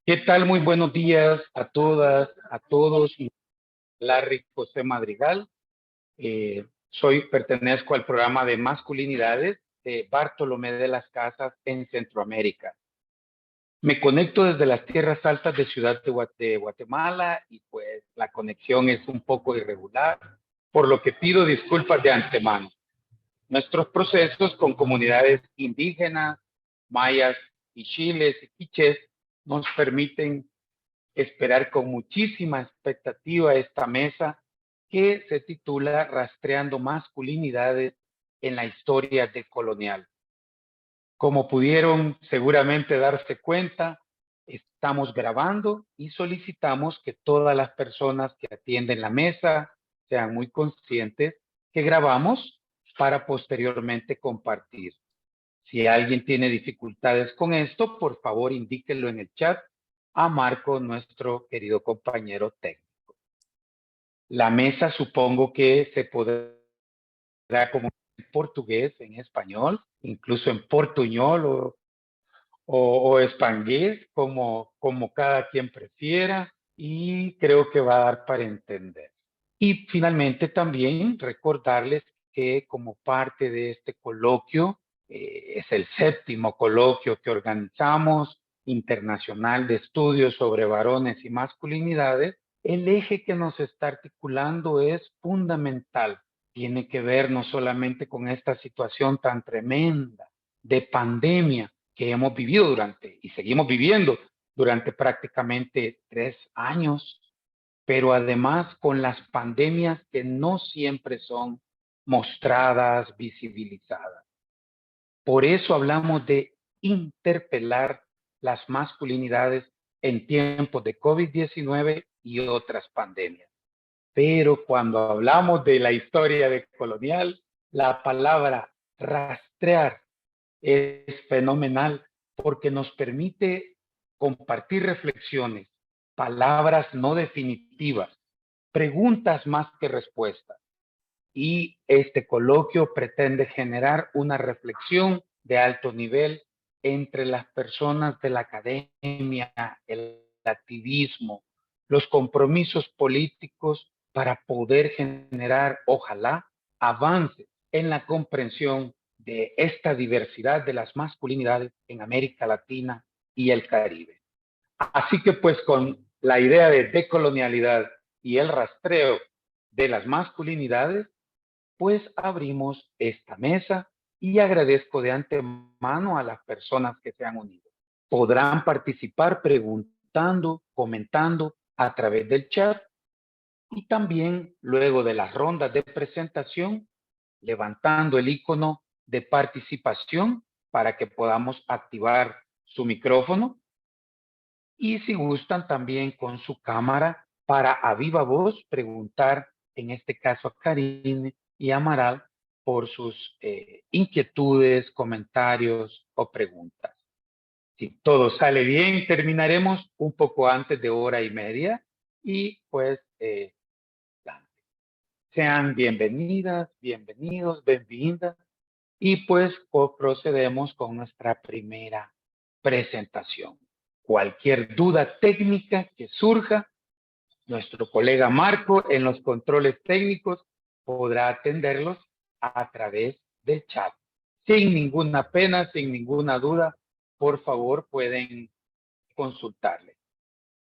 ¿Qué tal? Muy buenos días a todas, a todos. Larry José Madrigal. Pertenezco al programa de masculinidades de Bartolomé de las Casas en Centroamérica. Me conecto desde las tierras altas de Ciudad de Guatemala y pues la conexión es un poco irregular, por lo que pido disculpas de antemano. Nuestros procesos con comunidades indígenas, mayas y chiles y quichés nos permiten esperar con muchísima expectativa esta mesa que se titula Rastreando masculinidades en la historia decolonial. Como pudieron seguramente darse cuenta, estamos grabando y solicitamos que todas las personas que atienden la mesa sean muy conscientes que grabamos para posteriormente compartir. Si alguien tiene dificultades con esto, por favor indíquenlo en el chat a Marco, nuestro querido compañero técnico. La mesa supongo que se podrá comunicar en portugués, en español, incluso en portuñol o español, como cada quien prefiera, y creo que va a dar para entender. Y finalmente también recordarles que como parte de este coloquio, es el 7º coloquio que organizamos internacional de estudios sobre varones y masculinidades, el eje que nos está articulando es fundamental. Tiene que ver no solamente con esta situación tan tremenda de pandemia que hemos vivido y seguimos viviendo durante prácticamente 3 años, pero además con las pandemias que no siempre son mostradas, visibilizadas. Por eso hablamos de interpelar las masculinidades en tiempos de COVID-19 y otras pandemias. Pero cuando hablamos de la historia decolonial, la palabra rastrear es fenomenal porque nos permite compartir reflexiones, palabras no definitivas, preguntas más que respuestas. Y este coloquio pretende generar una reflexión de alto nivel entre las personas de la academia, el activismo, los compromisos políticos para poder generar, ojalá, avances en la comprensión de esta diversidad de las masculinidades en América Latina y el Caribe. Así que pues con la idea de decolonialidad y el rastreo de las masculinidades, pues abrimos esta mesa y agradezco de antemano a las personas que se han unido. Podrán participar preguntando, comentando a través del chat y también luego de las rondas de presentación, levantando el icono de participación para que podamos activar su micrófono y si gustan también con su cámara para a viva voz preguntar, en este caso a Karine y a Amaral, por sus inquietudes, comentarios o preguntas. Si todo sale bien, terminaremos un poco antes de 1:30 y pues sean bienvenidas, bienvenidos, bienvenidas y pues procedemos con nuestra primera presentación. Cualquier duda técnica que surja, nuestro colega Marco en los controles técnicos podrá atenderlos a través del chat. Sin ninguna pena, sin ninguna duda, por favor pueden consultarle.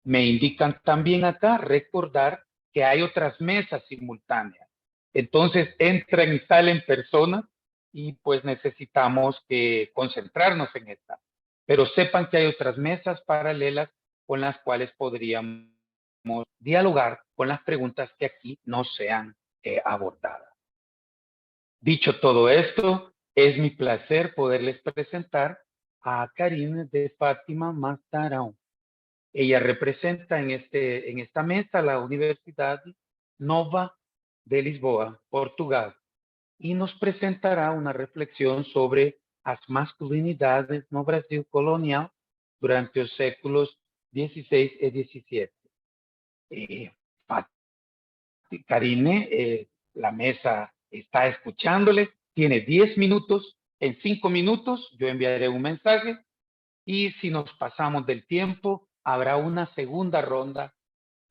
Me indican también acá recordar que hay otras mesas simultáneas. Entonces entran y salen personas y pues necesitamos concentrarnos en esta. Pero sepan que hay otras mesas paralelas con las cuales podríamos dialogar con las preguntas que aquí no sean abordadas. Dicho todo esto, es mi placer poderles presentar a Karine de Fátima Mastarão. Ella representa en esta mesa la Universidad Nova de Lisboa, Portugal, y nos presentará una reflexión sobre las masculinidades no Brasil colonial durante los séculos XVI y XVII. Karine, la mesa está escuchándole, tiene 10 minutos, en 5 minutos yo enviaré un mensaje y si nos pasamos del tiempo, habrá una segunda ronda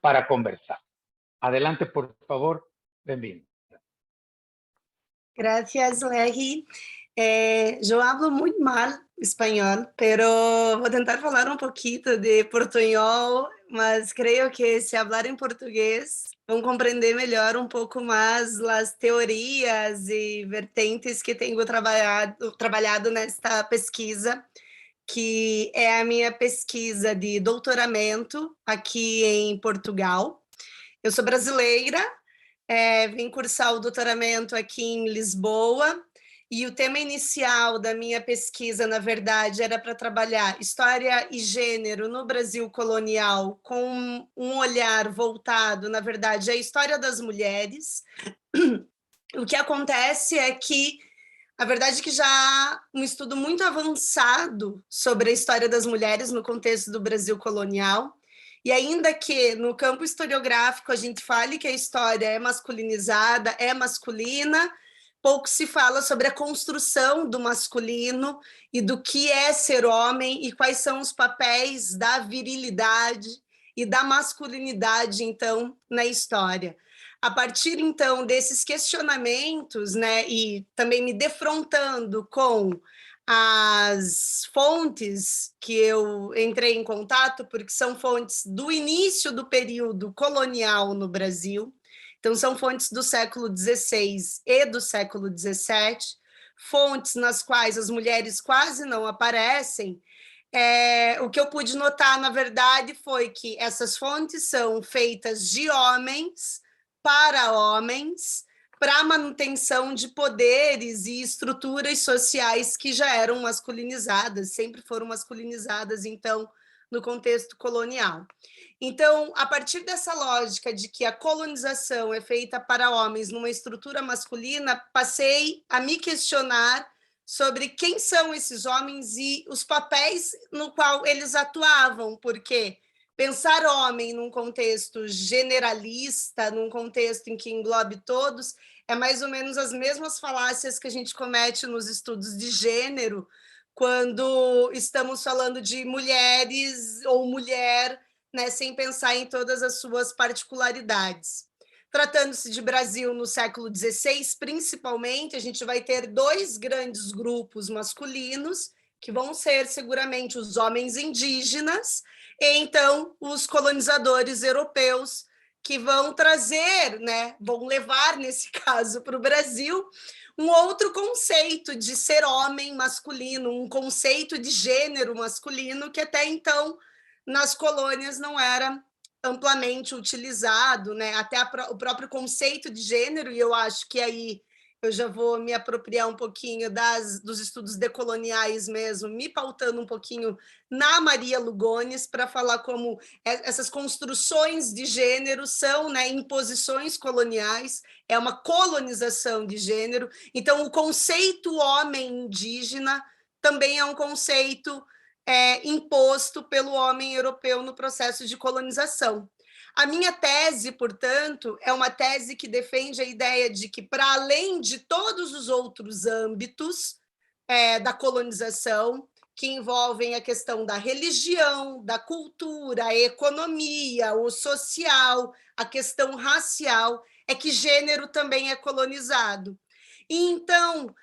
para conversar. Adelante, por favor, bem-vindo. Gracias, Larry. Eu hablo muito mal espanhol, pero vou tentar falar um pouquinho de portunhol, mas creio que se falar em português vão compreender melhor um pouco mais as teorias e vertentes que tenho trabalhado nesta pesquisa, que é a minha pesquisa de doutoramento aqui em Portugal. Eu sou brasileira, vim cursar o doutoramento aqui em Lisboa, e o tema inicial da minha pesquisa, na verdade, era para trabalhar história e gênero no Brasil colonial, com um olhar voltado, na verdade, à história das mulheres. O que acontece é que, a verdade é que já há um estudo muito avançado sobre a história das mulheres no contexto do Brasil colonial, e ainda que no campo historiográfico a gente fale que a história é masculinizada, é masculina, pouco se fala sobre a construção do masculino e do que é ser homem e quais são os papéis da virilidade e da masculinidade, então, na história. A partir, então, desses questionamentos, né, e também me defrontando com as fontes que eu entrei em contato, porque são fontes do início do período colonial no Brasil, então são fontes do século XVI e do século XVII, fontes nas quais as mulheres quase não aparecem. O que eu pude notar, na verdade, foi que essas fontes são feitas de homens, para homens, para a manutenção de poderes e estruturas sociais que já eram masculinizadas, sempre foram masculinizadas, então, no contexto colonial. Então, a partir dessa lógica de que a colonização é feita para homens numa estrutura masculina, passei a me questionar sobre quem são esses homens e os papéis no qual eles atuavam, porque pensar homem num contexto generalista, num contexto em que englobe todos, é mais ou menos as mesmas falácias que a gente comete nos estudos de gênero, quando estamos falando de mulheres ou mulher, né, sem pensar em todas as suas particularidades. Tratando-se de Brasil no século XVI, principalmente, a gente vai ter dois grandes grupos masculinos, que vão ser seguramente os homens indígenas, e então os colonizadores europeus, que vão trazer, né, vão levar, nesse caso, para o Brasil, um outro conceito de ser homem masculino, um conceito de gênero masculino, que até então, nas colônias, não era amplamente utilizado, né? Até o próprio conceito de gênero, e eu acho que aí eu já vou me apropriar um pouquinho dos estudos decoloniais mesmo, me pautando um pouquinho na Maria Lugones, para falar como essas construções de gênero são, né, imposições coloniais, é uma colonização de gênero. Então, o conceito homem indígena também é um conceito imposto pelo homem europeu no processo de colonização. A minha tese, portanto, é uma tese que defende a ideia de que, para além de todos os outros âmbitos da colonização, que envolvem a questão da religião, da cultura, a economia, o social, a questão racial, é que gênero também é colonizado. E, então,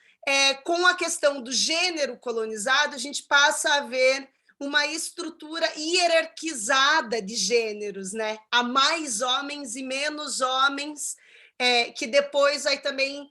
com a questão do gênero colonizado, a gente passa a ver uma estrutura hierarquizada de gêneros, né? Há mais homens e menos homens, que depois vai também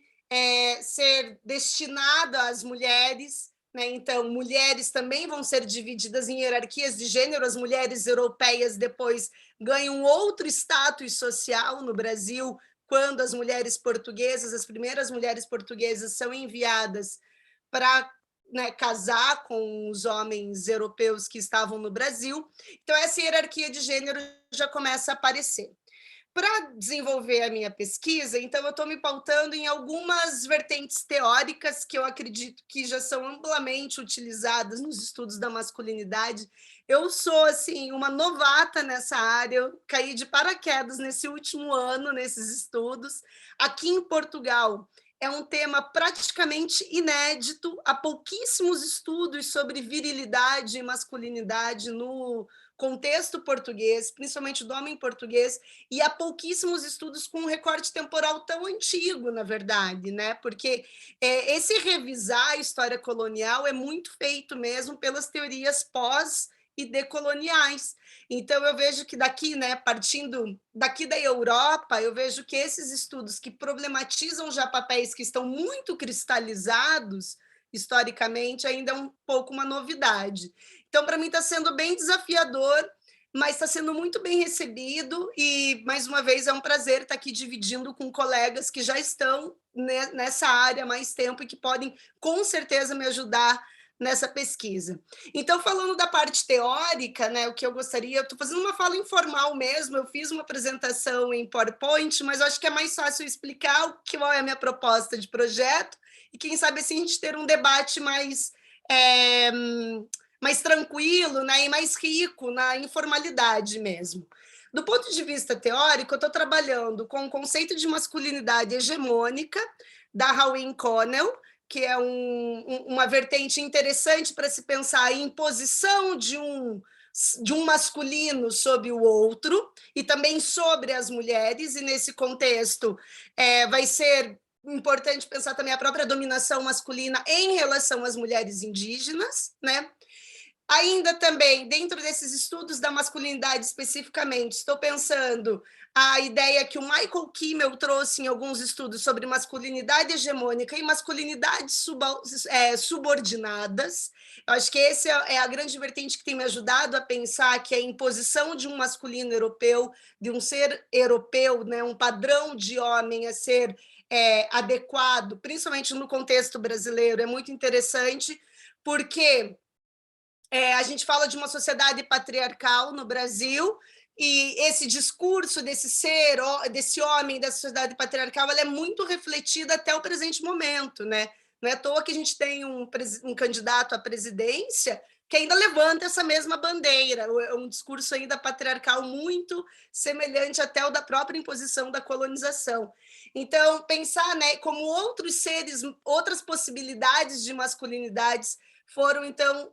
ser destinado às mulheres, né? Então, mulheres também vão ser divididas em hierarquias de gênero. As mulheres europeias depois ganham outro status social no Brasil, quando as mulheres portuguesas, as primeiras mulheres portuguesas, são enviadas para, né, casar com os homens europeus que estavam no Brasil. Então, essa hierarquia de gênero já começa a aparecer. Para desenvolver a minha pesquisa, então, eu estou me pautando em algumas vertentes teóricas que eu acredito que já são amplamente utilizadas nos estudos da masculinidade. Eu sou, assim, uma novata nessa área, eu caí de paraquedas nesse último ano, nesses estudos. Aqui em Portugal, é um tema praticamente inédito, há pouquíssimos estudos sobre virilidade e masculinidade no contexto português, principalmente do homem português, e há pouquíssimos estudos com um recorte temporal tão antigo, na verdade, né? Porque esse revisar a história colonial é muito feito mesmo pelas teorias pós e decoloniais. Então, eu vejo que daqui, né, partindo daqui da Europa, eu vejo que esses estudos que problematizam já papéis que estão muito cristalizados historicamente, ainda é um pouco uma novidade. Então, para mim, está sendo bem desafiador, mas está sendo muito bem recebido e, mais uma vez, é um prazer estar aqui dividindo com colegas que já estão nessa área há mais tempo e que podem, com certeza, me ajudar nessa pesquisa. Então, falando da parte teórica, né, o que eu gostaria, eu estou fazendo uma fala informal mesmo, eu fiz uma apresentação em PowerPoint, mas eu acho que é mais fácil explicar qual é a minha proposta de projeto e quem sabe assim a gente ter um debate mais mais tranquilo, né, e mais rico na informalidade mesmo. Do ponto de vista teórico, eu estou trabalhando com o conceito de masculinidade hegemônica da Hawin Connell, que é uma vertente interessante para se pensar a imposição de um masculino sobre o outro e também sobre as mulheres, e nesse contexto vai ser importante pensar também a própria dominação masculina em relação às mulheres indígenas, né? Ainda também, dentro desses estudos da masculinidade especificamente, estou pensando a ideia que o Michael Kimmel trouxe em alguns estudos sobre masculinidade hegemônica e masculinidades subordinadas. Eu acho que essa é a grande vertente que tem me ajudado a pensar que a imposição de um masculino europeu, de um ser europeu, né, um padrão de homem a ser adequado, principalmente no contexto brasileiro, é muito interessante, porque a gente fala de uma sociedade patriarcal no Brasil, e esse discurso desse homem da sociedade patriarcal, ela é muito refletida até o presente momento, né? Não é à toa que a gente tem um candidato à presidência que ainda levanta essa mesma bandeira, um discurso ainda patriarcal muito semelhante até o da própria imposição da colonização. Então, pensar, né, como outros seres, outras possibilidades de masculinidades foram, então,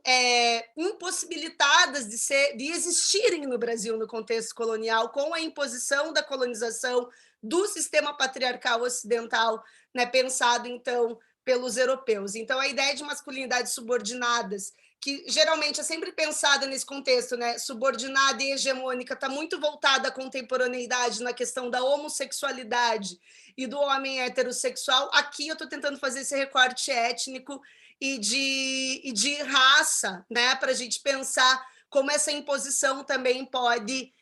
impossibilitadas de existirem no Brasil no contexto colonial, com a imposição da colonização do sistema patriarcal ocidental, né, pensado, então, pelos europeus. Então, a ideia de masculinidades subordinadas, que geralmente é sempre pensada nesse contexto, né, subordinada e hegemônica, está muito voltada à contemporaneidade na questão da homossexualidade e do homem heterossexual. Aqui eu estou tentando fazer esse recorte étnico e de raça, né, para a gente pensar como essa imposição também pode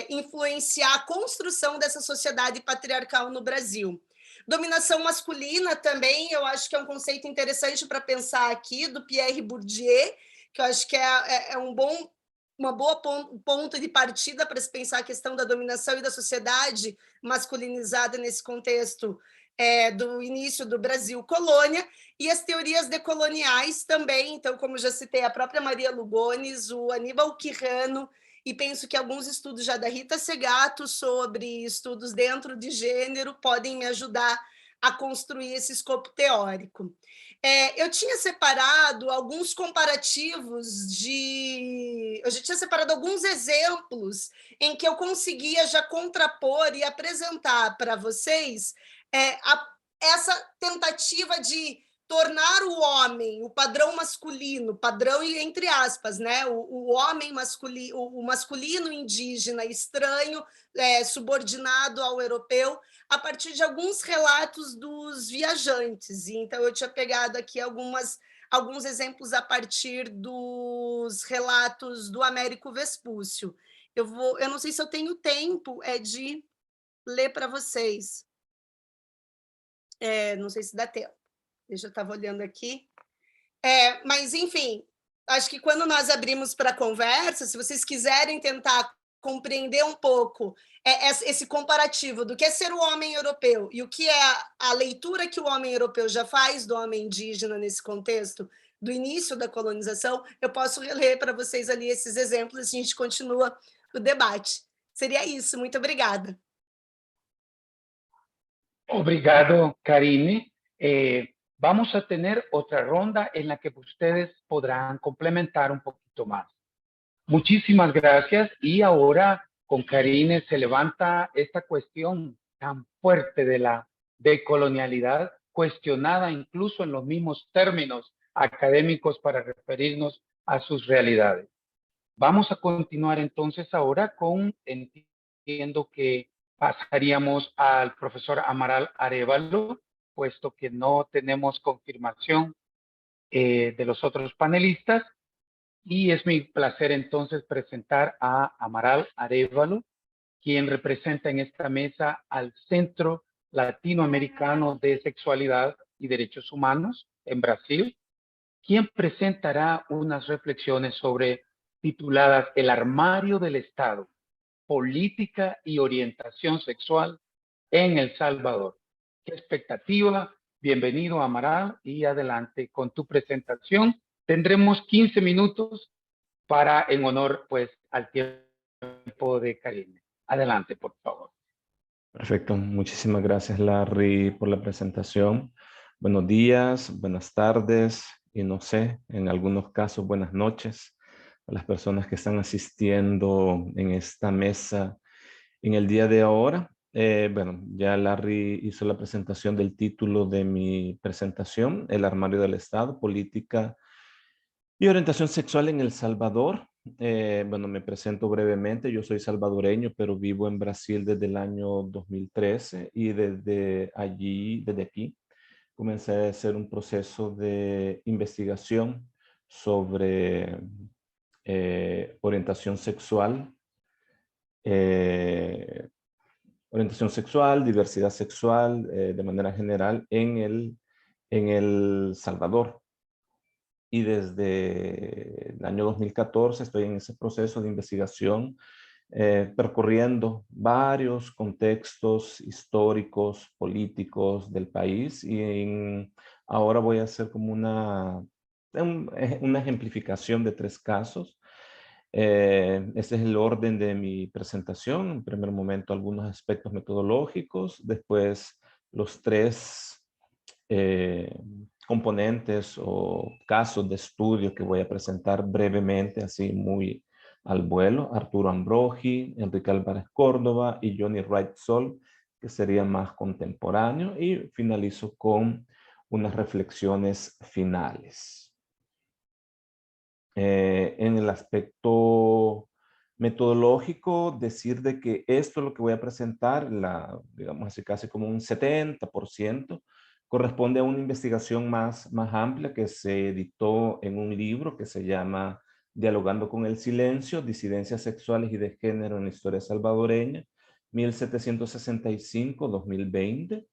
influenciar a construção dessa sociedade patriarcal no Brasil. Dominação masculina também, eu acho que é um conceito interessante para pensar aqui, do Pierre Bourdieu, que eu acho que é uma boa ponto de partida para se pensar a questão da dominação e da sociedade masculinizada nesse contexto do início do Brasil colônia, e as teorias decoloniais também, então, como já citei, a própria Maria Lugones, o Aníbal Quirrano, e penso que alguns estudos já da Rita Segato sobre estudos dentro de gênero podem me ajudar a construir esse escopo teórico. Eu tinha separado alguns comparativos eu já tinha separado alguns exemplos em que eu conseguia já contrapor e apresentar para vocês essa tentativa de tornar o homem, o padrão masculino, padrão entre aspas, né? O homem masculino, o masculino indígena estranho, subordinado ao europeu, a partir de alguns relatos dos viajantes. Então, eu tinha pegado aqui alguns exemplos a partir dos relatos do Américo Vespúcio. Eu não sei se eu tenho tempo de ler para vocês. Não sei se dá tempo. Eu estava olhando aqui. Mas, enfim, acho que quando nós abrimos para conversa, se vocês quiserem tentar compreender um pouco esse comparativo do que é ser o homem europeu e o que é a leitura que o homem europeu já faz do homem indígena nesse contexto do início da colonização, eu posso ler para vocês ali esses exemplos e a gente continua o debate. Seria isso. Muito obrigada. Obrigado, Karine. Vamos a tener otra ronda en la que ustedes podrán complementar un poquito más. Muchísimas gracias. Y ahora con Karine se levanta esta cuestión tan fuerte de la decolonialidad, cuestionada incluso en los mismos términos académicos para referirnos a sus realidades. Vamos a continuar entonces ahora con, entiendo que pasaríamos al profesor Amaral Arévalo, puesto que no tenemos confirmación de los otros panelistas. Y es mi placer entonces presentar a Amaral Arévalo, quien representa en esta mesa al Centro Latinoamericano de Sexualidad y Derechos Humanos en Brasil, quien presentará unas reflexiones sobre tituladas El armario del Estado, política y orientación sexual en El Salvador. ¿Qué expectativa? Bienvenido, Amaral, y adelante con tu presentación. Tendremos 15 minutos para en honor pues al tiempo de Karine. Adelante, por favor. Perfecto, muchísimas gracias Larry por la presentación. Buenos días, buenas tardes y no sé, en algunos casos buenas noches a las personas que están asistiendo en esta mesa en el día de ahora. Bueno, ya Larry hizo la presentación del título de mi presentación, El armario del Estado, política y orientación sexual en El Salvador. Bueno, me presento brevemente. Yo soy salvadoreño, pero vivo en Brasil desde el año 2013 y desde aquí, comencé a hacer un proceso de investigación sobre orientación sexual, eh, diversidad sexual, de manera general en el Salvador. Y desde el año 2014 estoy en ese proceso de investigación, percorriendo varios contextos históricos, políticos del país ahora voy a hacer como una ejemplificación de 3 casos. Este es el orden de mi presentación. En primer momento algunos aspectos metodológicos, después los 3 componentes o casos de estudio que voy a presentar brevemente, así muy al vuelo: Arturo Ambrogi, Enrique Álvarez Córdoba y Johnny Wright Sol, que sería más contemporáneo, y finalizo con unas reflexiones finales. En el aspecto metodológico, decir de que esto es lo que voy a presentar, digamos así, casi como un 70%, corresponde a una investigación más amplia que se editó en un libro que se llama Dialogando con el Silencio, Disidencias Sexuales y de Género en la Historia Salvadoreña, 1765-2020.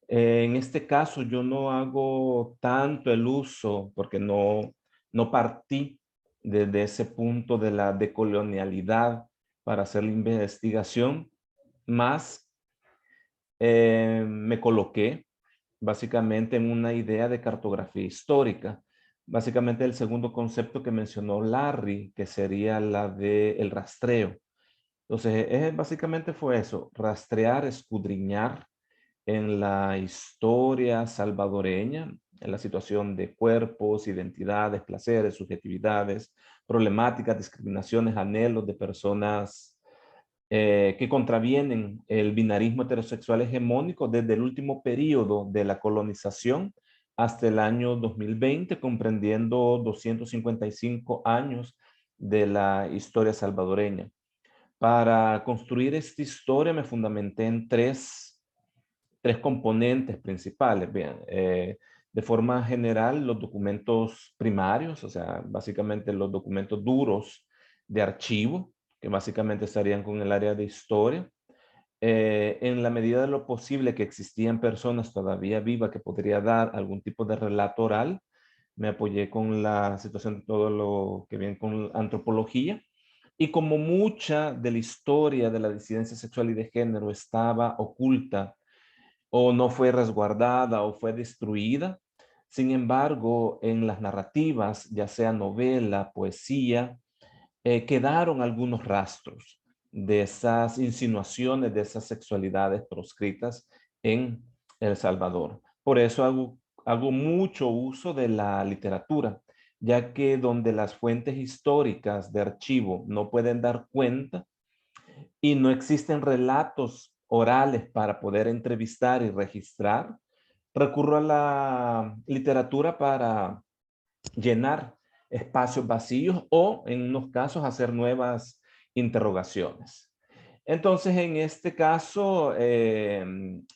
En este caso yo no hago tanto el uso, porque no partí desde ese punto de la decolonialidad para hacer la investigación, más me coloqué básicamente en una idea de cartografía histórica. Básicamente el segundo concepto que mencionó Larry, que sería la del rastreo. Entonces, básicamente fue eso: rastrear, escudriñar en la historia salvadoreña, en la situación de cuerpos, identidades, placeres, subjetividades, problemáticas, discriminaciones, anhelos de personas que contravienen el binarismo heterosexual hegemónico desde el último periodo de la colonización hasta el año 2020, comprendiendo 255 años de la historia salvadoreña. Para construir esta historia me fundamenté en tres componentes principales. Bien, de forma general, los documentos primarios, o sea, básicamente los documentos duros de archivo, que básicamente estarían con el área de historia. En la medida de lo posible que existían personas todavía vivas que podría dar algún tipo de relato oral, me apoyé con la situación de todo lo que viene con antropología. Y como mucha de la historia de la disidencia sexual y de género estaba oculta o no fue resguardada o fue destruida, sin embargo, en las narrativas, ya sea novela, poesía, quedaron algunos rastros de esas insinuaciones, de esas sexualidades proscritas en El Salvador. Por eso hago mucho uso de la literatura, ya que donde las fuentes históricas de archivo no pueden dar cuenta y no existen relatos orales para poder entrevistar y registrar, recurro a la literatura para llenar espacios vacíos o, en unos casos, hacer nuevas interrogaciones. Entonces, en este caso,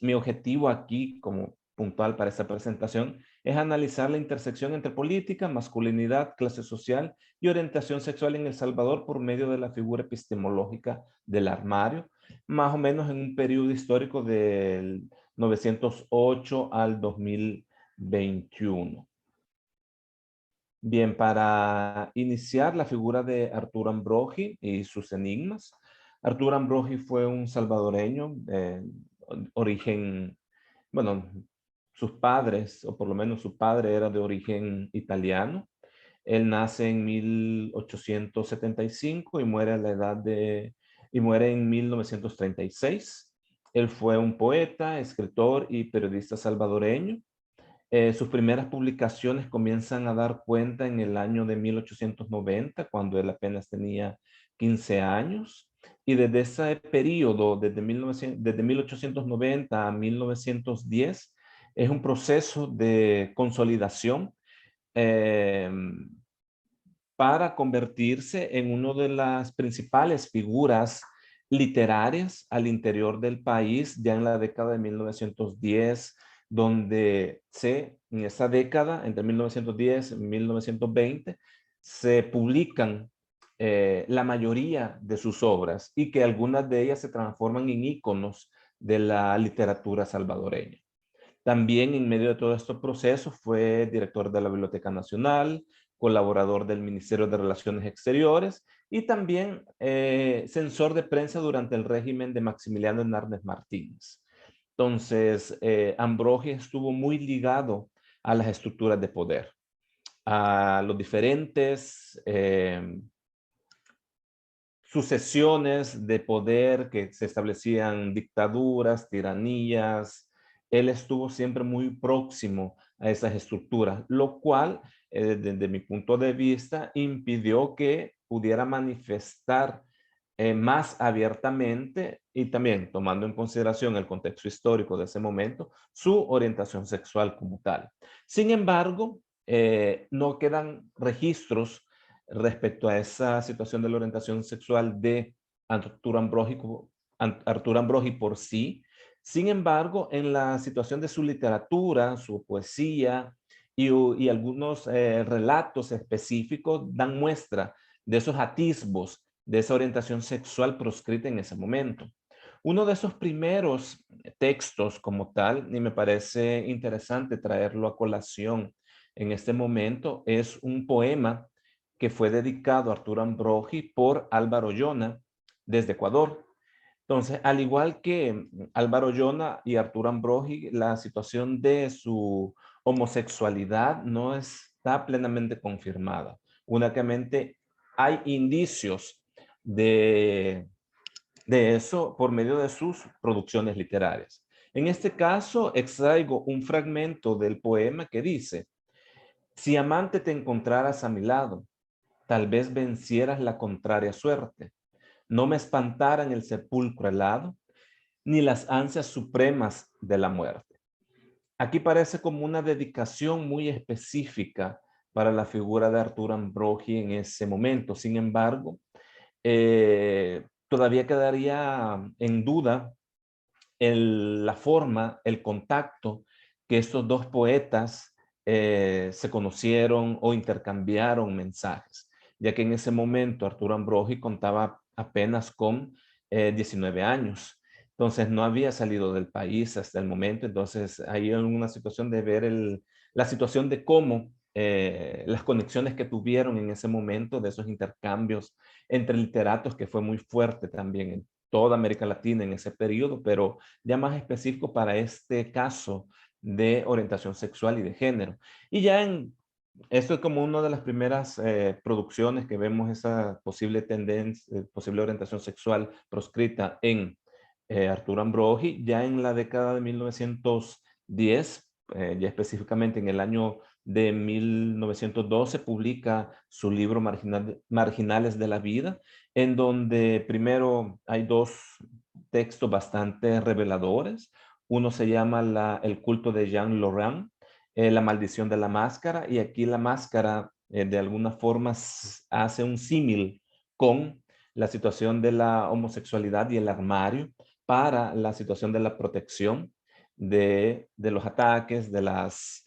mi objetivo aquí, como puntual para esta presentación, es analizar la intersección entre política, masculinidad, clase social y orientación sexual en El Salvador por medio de la figura epistemológica del armario, más o menos en un periodo histórico del 908 al 2021. Bien, para iniciar la figura de Arturo Ambrogi y sus enigmas. Arturo Ambrogi fue un salvadoreño de origen, bueno, sus padres, o por lo menos su padre era de origen italiano. Él nace en 1875 y muere a la edad y muere en 1936. Él fue un poeta, escritor y periodista salvadoreño. Sus primeras publicaciones comienzan a dar cuenta en el año de 1890, cuando él apenas tenía 15 años. Y desde ese periodo, desde 1890 a 1910, es un proceso de consolidación para convertirse en una de las principales figuras literarias al interior del país, ya en la década de 1910, donde en esa década, entre 1910 y 1920, se publican la mayoría de sus obras y que algunas de ellas se transforman en íconos de la literatura salvadoreña. También en medio de todo estos procesos fue director de la Biblioteca Nacional, colaborador del Ministerio de Relaciones Exteriores y también censor de prensa durante el régimen de Maximiliano Hernández Martínez. Entonces, Ambrogi estuvo muy ligado a las estructuras de poder, a los diferentes sucesiones de poder que se establecían, dictaduras, tiranías. Él estuvo siempre muy próximo a esas estructuras, lo cual, desde mi punto de vista, impidió que pudiera manifestar más abiertamente y también tomando en consideración el contexto histórico de ese momento, su orientación sexual como tal. Sin embargo, no quedan registros respecto a esa situación de la orientación sexual de Arturo Ambrogi por sí. Sin embargo, en la situación de su literatura, su poesía y algunos relatos específicos dan muestra de esos atisbos de esa orientación sexual proscrita en ese momento. Uno de esos primeros textos como tal, y me parece interesante traerlo a colación en este momento, es un poema que fue dedicado a Arturo Ambrogi por Álvaro Llona desde Ecuador. Entonces, al igual que Álvaro Llona y Arturo Ambrogi, la situación de su homosexualidad no está plenamente confirmada. Únicamente hay indicios de eso por medio de sus producciones literarias. En este caso, extraigo un fragmento del poema que dice: si amante te encontraras a mi lado, tal vez vencieras la contraria suerte. No me espantaran el sepulcro helado, ni las ansias supremas de la muerte. Aquí parece como una dedicación muy específica para la figura de Arturo Ambrogi en ese momento. Sin embargo, todavía quedaría en duda la forma, el contacto que estos dos poetas se conocieron o intercambiaron mensajes, ya que en ese momento Arturo Ambrogi contaba apenas con 19 años. Entonces no había salido del país hasta el momento. Entonces hay una situación de ver la situación de cómo las conexiones que tuvieron en ese momento, de esos intercambios entre literatos, que fue muy fuerte también en toda América Latina en ese periodo, pero ya más específico para este caso de orientación sexual y de género. Y ya esto es como una de las primeras producciones que vemos esa posible tendencia, posible orientación sexual proscrita en Arturo Ambrogi, ya en la década de 1910, ya específicamente en el año de 1912 publica su libro Marginales de la Vida, en donde primero hay dos textos bastante reveladores. Uno se llama El culto de Jean Laurent, La maldición de la máscara, y aquí la máscara de alguna forma hace un símil con la situación de la homosexualidad y el armario para la situación de la protección de los ataques, de las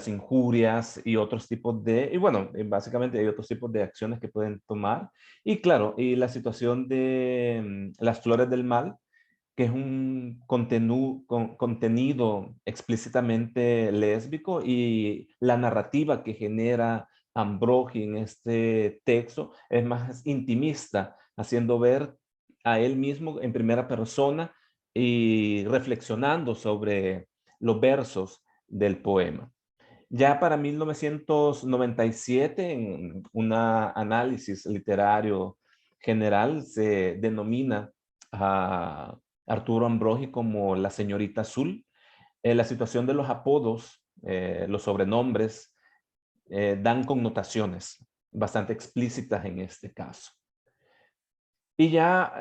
injurias y otros tipos y bueno, básicamente hay otros tipos de acciones que pueden tomar. Y claro, y la situación de las flores del mal, que es un contenido explícitamente lésbico, y la narrativa que genera Ambrogi en este texto es más intimista, haciendo ver a él mismo en primera persona y reflexionando sobre los versos del poema. Ya para 1997, en un análisis literario general, se denomina a Arturo Ambrogi como la señorita azul. La situación de los apodos, los sobrenombres, dan connotaciones bastante explícitas en este caso. Y ya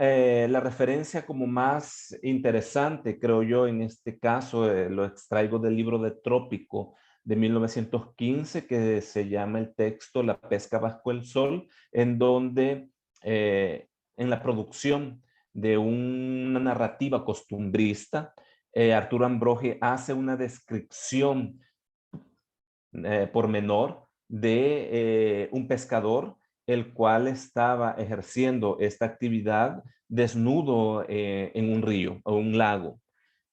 la referencia como más interesante, creo yo, en este caso, lo extraigo del libro de Trópico de 1915, que se llama el texto La pesca bajo el sol, en donde en la producción de una narrativa costumbrista, Arturo Ambrogi hace una descripción pormenor de un pescador, el cual estaba ejerciendo esta actividad desnudo en un río o un lago,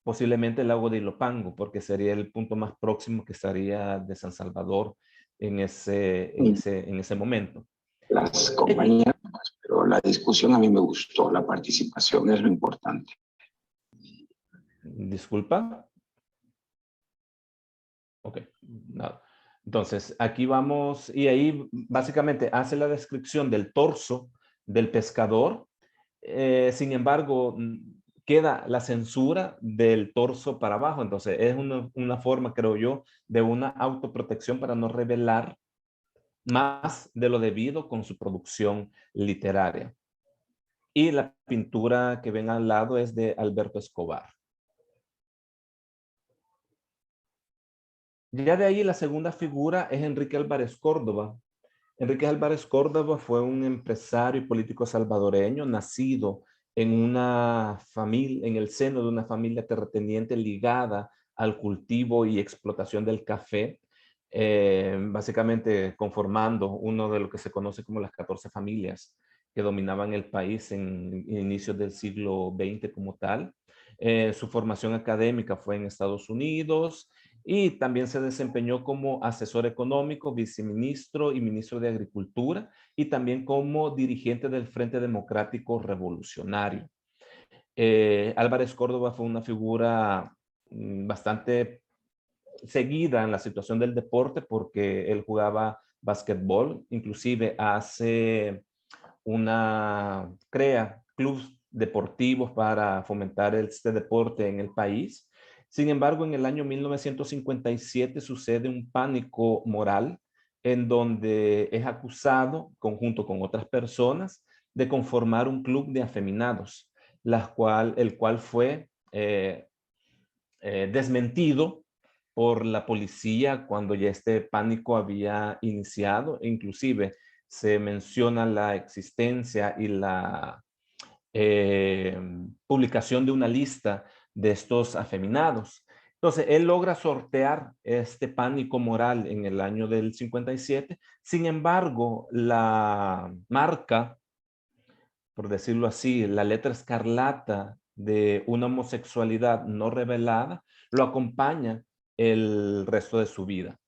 posiblemente el lago de Ilopango, porque sería el punto más próximo que estaría de San Salvador en ese momento. Las compañías, pero la discusión a mí me gustó, la participación es lo importante. Disculpa. Ok, nada. Entonces, aquí vamos, y ahí básicamente hace la descripción del torso del pescador. Sin embargo, queda la censura del torso para abajo. Entonces, es una forma, creo yo, de una autoprotección para no revelar más de lo debido con su producción literaria. Y la pintura que ven al lado es de Alberto Escobar. Ya de ahí la segunda figura es Enrique Álvarez Córdoba. Enrique Álvarez Córdoba fue un empresario y político salvadoreño, nacido en una familia, en el seno de una familia terrateniente ligada al cultivo y explotación del café, básicamente conformando uno de lo que se conoce como las 14 familias que dominaban el país en inicios del siglo XX como tal. Su formación académica fue en Estados Unidos, y también se desempeñó como asesor económico, viceministro y ministro de Agricultura, y también como dirigente del Frente Democrático Revolucionario. Álvarez Córdoba fue una figura bastante seguida en la situación del deporte, porque él jugaba básquetbol, inclusive crea clubes deportivos para fomentar este deporte en el país. Sin embargo, en el año 1957 sucede un pánico moral en donde es acusado, conjunto con otras personas, de conformar un club de afeminados, el cual fue desmentido por la policía cuando ya este pánico había iniciado. Inclusive se menciona la existencia y la publicación de una lista de estos afeminados. Entonces, él logra sortear este pánico moral en el año del 57. Sin embargo, la marca, por decirlo así, la letra escarlata de una homosexualidad no revelada, lo acompaña el resto de su vida.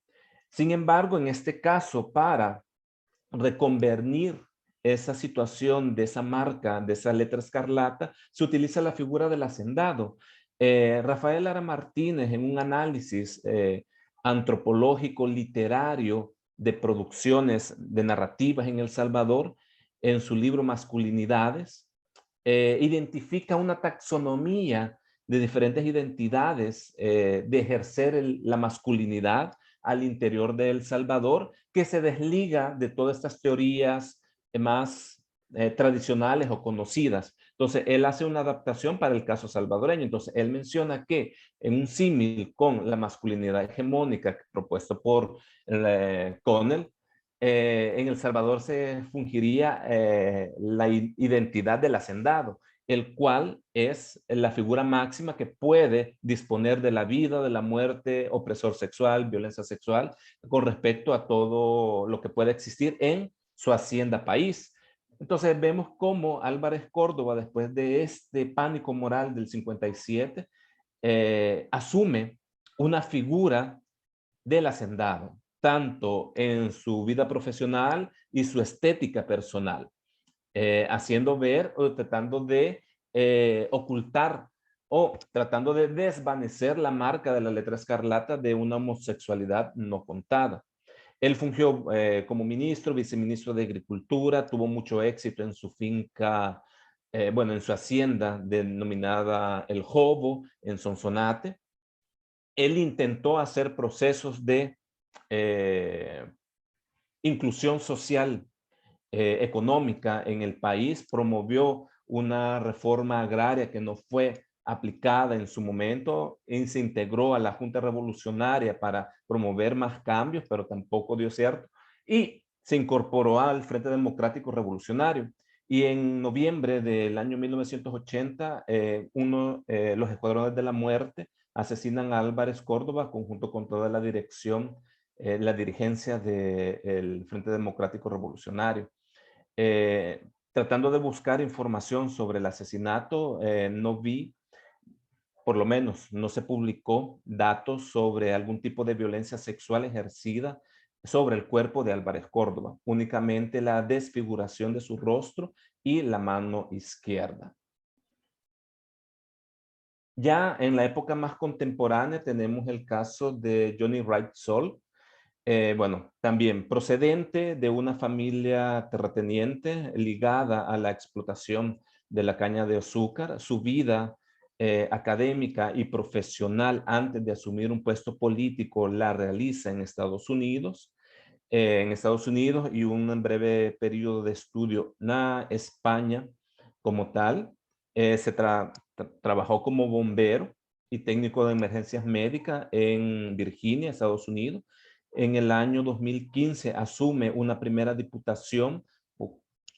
Sin embargo, en este caso, para reconvenir esa situación de esa marca, de esa letra escarlata, se utiliza la figura del hacendado. Rafael Lara Martínez, en un análisis antropológico literario de producciones de narrativas en El Salvador, en su libro Masculinidades, identifica una taxonomía de diferentes identidades de ejercer la masculinidad al interior de El Salvador, que se desliga de todas estas teorías más tradicionales o conocidas. Entonces, él hace una adaptación para el caso salvadoreño. Entonces, él menciona que en un símil con la masculinidad hegemónica propuesto por Connell, en El Salvador se fungiría la identidad del hacendado, el cual es la figura máxima que puede disponer de la vida, de la muerte, opresor sexual, violencia sexual, con respecto a todo lo que puede existir en su hacienda país. Entonces vemos cómo Álvarez Córdoba, después de este pánico moral del 57, asume una figura del hacendado, tanto en su vida profesional y su estética personal, haciendo ver o tratando de ocultar o tratando de desvanecer la marca de la letra escarlata de una homosexualidad no contada. Él fungió como ministro, viceministro de Agricultura, tuvo mucho éxito en su finca, bueno, en su hacienda denominada El Jobo, en Sonsonate. Él intentó hacer procesos de inclusión social, económica en el país, promovió una reforma agraria que no fue aplicada en su momento y se integró a la Junta Revolucionaria para promover más cambios, pero tampoco dio cierto, y se incorporó al Frente Democrático Revolucionario. Y en noviembre del año 1980, los Escuadrones de la Muerte asesinan a Álvarez Córdoba junto con toda la dirección, la dirigencia del Frente Democrático Revolucionario. Tratando de buscar información sobre el asesinato, no vi, por lo menos no se publicó datos sobre algún tipo de violencia sexual ejercida sobre el cuerpo de Álvarez Córdoba, únicamente la desfiguración de su rostro y la mano izquierda. Ya en la época más contemporánea tenemos el caso de Johnny Wright Sol, bueno, también procedente de una familia terrateniente ligada a la explotación de la caña de azúcar. Su vida académica y profesional antes de asumir un puesto político la realiza en Estados Unidos. Y un breve periodo de estudio en España como tal. Trabajó como bombero y técnico de emergencias médicas en Virginia, Estados Unidos. En el año 2015 asume una primera diputación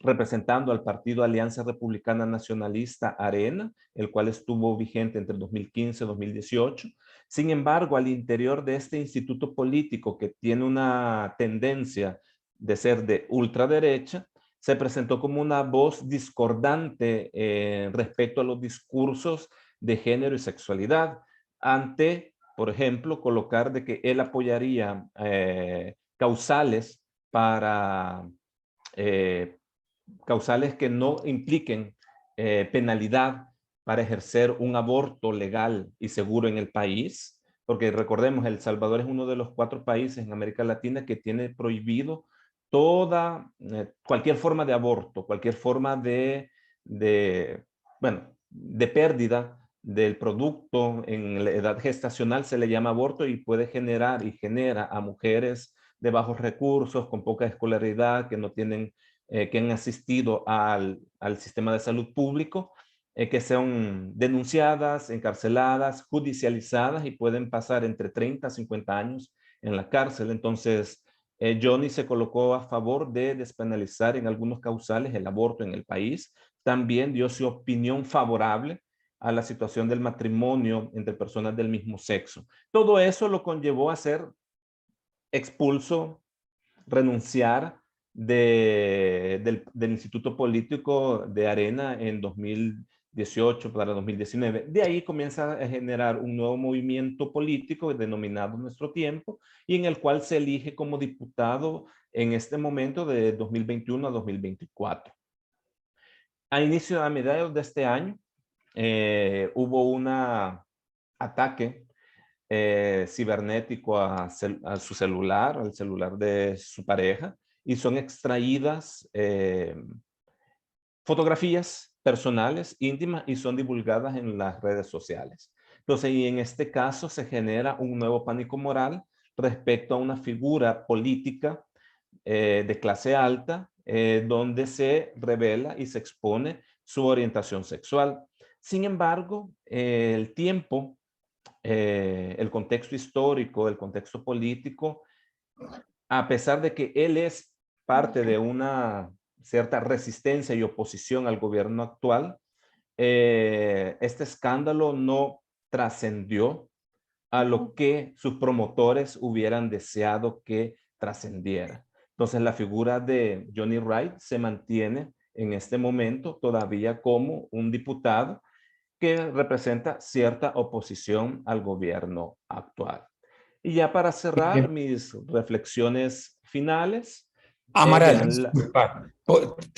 representando al partido Alianza Republicana Nacionalista Arena, el cual estuvo vigente entre 2015 y 2018. Sin embargo, al interior de este instituto político que tiene una tendencia de ser de ultraderecha, se presentó como una voz discordante respecto a los discursos de género y sexualidad ante, por ejemplo, colocar de que él apoyaría causales para causales que no impliquen penalidad para ejercer un aborto legal y seguro en el país, porque recordemos, El Salvador es uno de los 4 países en América Latina que tiene prohibido cualquier forma de aborto, cualquier forma de pérdida del producto en la edad gestacional se le llama aborto y puede generar y genera a mujeres de bajos recursos, con poca escolaridad, que no tienen, que han asistido al sistema de salud público, que sean denunciadas, encarceladas, judicializadas y pueden pasar entre 30 a 50 años en la cárcel. Entonces, Johnny se colocó a favor de despenalizar en algunos causales el aborto en el país. También dio su opinión favorable a la situación del matrimonio entre personas del mismo sexo. Todo eso lo conllevó a ser expulso, renunciar del Instituto Político de Arena en 2018 para 2019. De ahí comienza a generar un nuevo movimiento político denominado Nuestro Tiempo y en el cual se elige como diputado en este momento de 2021 a 2024. A mediados de este año hubo un ataque cibernético a su celular, al celular de su pareja, y son extraídas fotografías personales, íntimas, y son divulgadas en las redes sociales. Entonces, y en este caso se genera un nuevo pánico moral, respecto a una figura política de clase alta, donde se revela y se expone su orientación sexual. Sin embargo, el tiempo, el contexto histórico, el contexto político, a pesar de que él es parte de una cierta resistencia y oposición al gobierno actual, este escándalo no trascendió a lo que sus promotores hubieran deseado que trascendiera. Entonces la figura de Johnny Wright se mantiene en este momento todavía como un diputado que representa cierta oposición al gobierno actual. Y ya para cerrar mis reflexiones finales. Amaral, disculpa.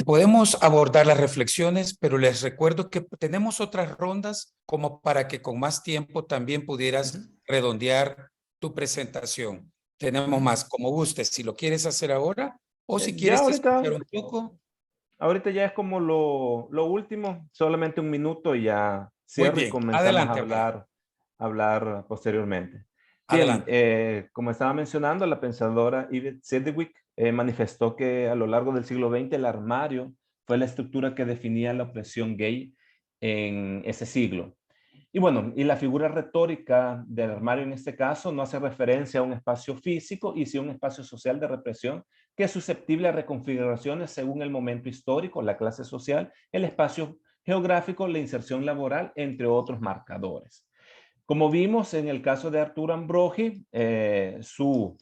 Podemos abordar las reflexiones, pero les recuerdo que tenemos otras rondas como para que con más tiempo también pudieras redondear tu presentación. Tenemos más, como gustes, si lo quieres hacer ahora o si quieres escuchar un poco. Ahorita ya es como lo último, solamente un minuto y ya cierro y comenzamos adelante, a hablar posteriormente. Bien, como estaba mencionando, la pensadora Edith Sedgwick manifestó que a lo largo del siglo XX el armario fue la estructura que definía la opresión gay en ese siglo. Y bueno, y la figura retórica del armario en este caso no hace referencia a un espacio físico y sí a un espacio social de represión que es susceptible a reconfiguraciones según el momento histórico, la clase social, el espacio geográfico, la inserción laboral, entre otros marcadores. Como vimos en el caso de Arturo Ambrogi, su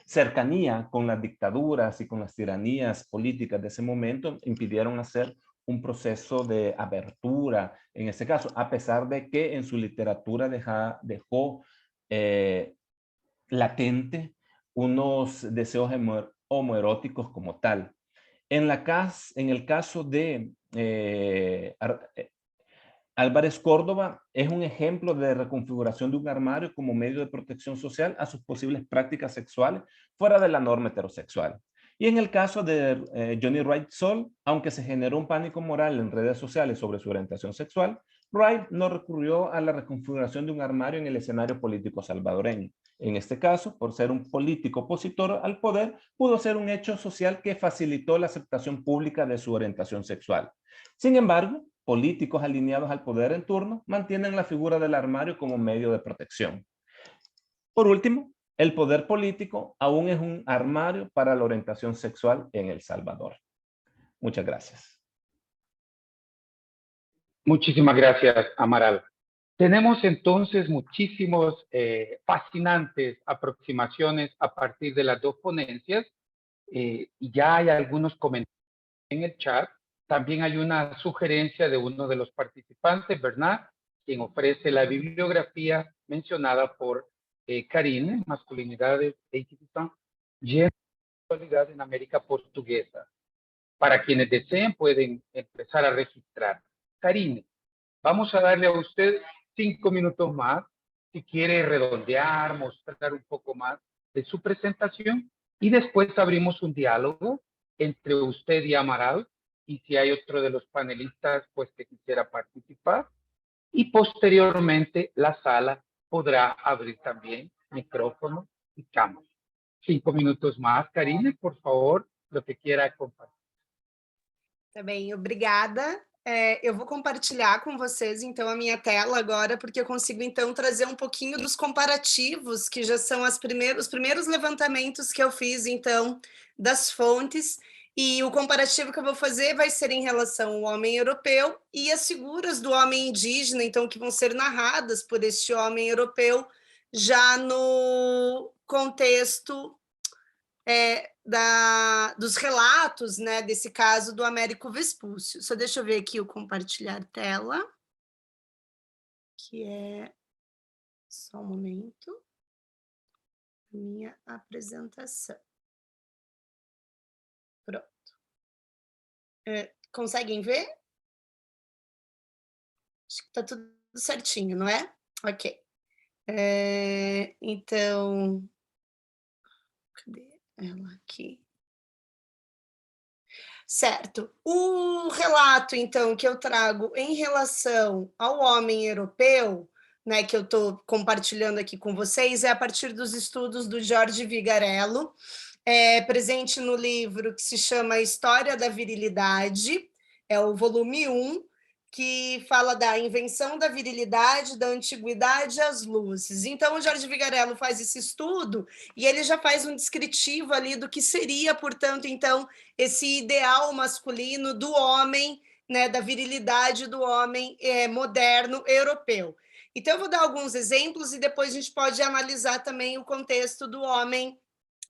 cercanía con las dictaduras y con las tiranías políticas de ese momento impidieron hacer un proceso de apertura en ese caso, a pesar de que en su literatura dejó latente unos deseos homoeróticos como tal. En el caso de Álvarez Córdoba es un ejemplo de reconfiguración de un armario como medio de protección social a sus posibles prácticas sexuales fuera de la norma heterosexual. Y en el caso de Johnny Wright Sol, aunque se generó un pánico moral en redes sociales sobre su orientación sexual, Wright no recurrió a la reconfiguración de un armario en el escenario político salvadoreño. En este caso, por ser un político opositor al poder, pudo ser un hecho social que facilitó la aceptación pública de su orientación sexual. Sin embargo, políticos alineados al poder en turno mantienen la figura del armario como medio de protección. Por último, el poder político aún es un armario para la orientación sexual en El Salvador. Muchas gracias. Muchísimas gracias, Amaral. Tenemos entonces muchísimos fascinantes aproximaciones a partir de las dos ponencias y ya hay algunos comentarios en el chat. También hay una sugerencia de uno de los participantes, Bernard, quien ofrece la bibliografía mencionada por Karine, Masculinidades e Institución y Sexualidad en América Portuguesa. Para quienes deseen pueden empezar a registrar. Karine, vamos a darle a usted 5 minutos más, si quiere redondear, mostrar un poco más de su presentación, y después abrimos un diálogo entre usted y Amaral, y si hay otro de los panelistas pues que quisiera participar, y posteriormente la sala podrá abrir también micrófono y cámara. 5 minutos mais, Karine, por favor, lo que quiera compartilhar. Tá bem, obrigada. Eu vou compartilhar com vocês, então, a minha tela agora, porque eu consigo, então, trazer um pouquinho dos comparativos, que já são os primeiros levantamentos que eu fiz, então, das fontes, e o comparativo que eu vou fazer vai ser em relação ao homem europeu e as figuras do homem indígena, então, que vão ser narradas por este homem europeu, já no contexto dos relatos, né, desse caso do Américo Vespúcio. Só deixa eu ver aqui o compartilhar tela, que é só um momento, minha apresentação. Pronto. Conseguem ver? Acho que está tudo certinho, não é? Ok. Então, cadê ela aqui? Certo. O relato, então, que eu trago em relação ao homem europeu né, que eu estou compartilhando aqui com vocês, é a partir dos estudos do Jorge Vigarello, presente no livro que se chama História da Virilidade, é o volume 1, que fala da invenção da virilidade, da antiguidade às luzes. Então, o Jorge Vigarello faz esse estudo e ele já faz um descritivo ali do que seria, portanto, então, esse ideal masculino do homem, né, da virilidade do homem moderno europeu. Então, eu vou dar alguns exemplos e depois a gente pode analisar também o contexto do homem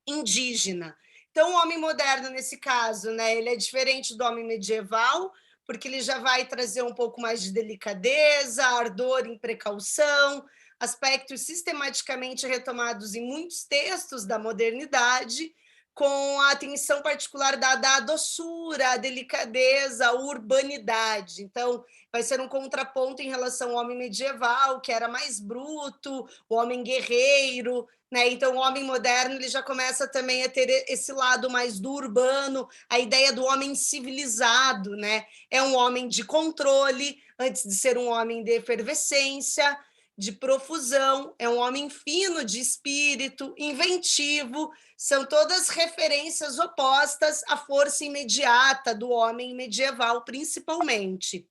indígena. Então, o homem moderno, nesse caso, né, ele é diferente do homem medieval, porque ele já vai trazer um pouco mais de delicadeza, ardor em precaução, aspectos sistematicamente retomados em muitos textos da modernidade, com a atenção particular dada à doçura, à delicadeza, à urbanidade. Então, vai ser um contraponto em relação ao homem medieval, que era mais bruto, o homem guerreiro, né? Então, o homem moderno ele já começa também a ter esse lado mais do urbano, a ideia do homem civilizado, né? É um homem de controle, antes de ser um homem de efervescência, de profusão, é um homem fino de espírito, inventivo, são todas referências opostas à força imediata do homem medieval, principalmente.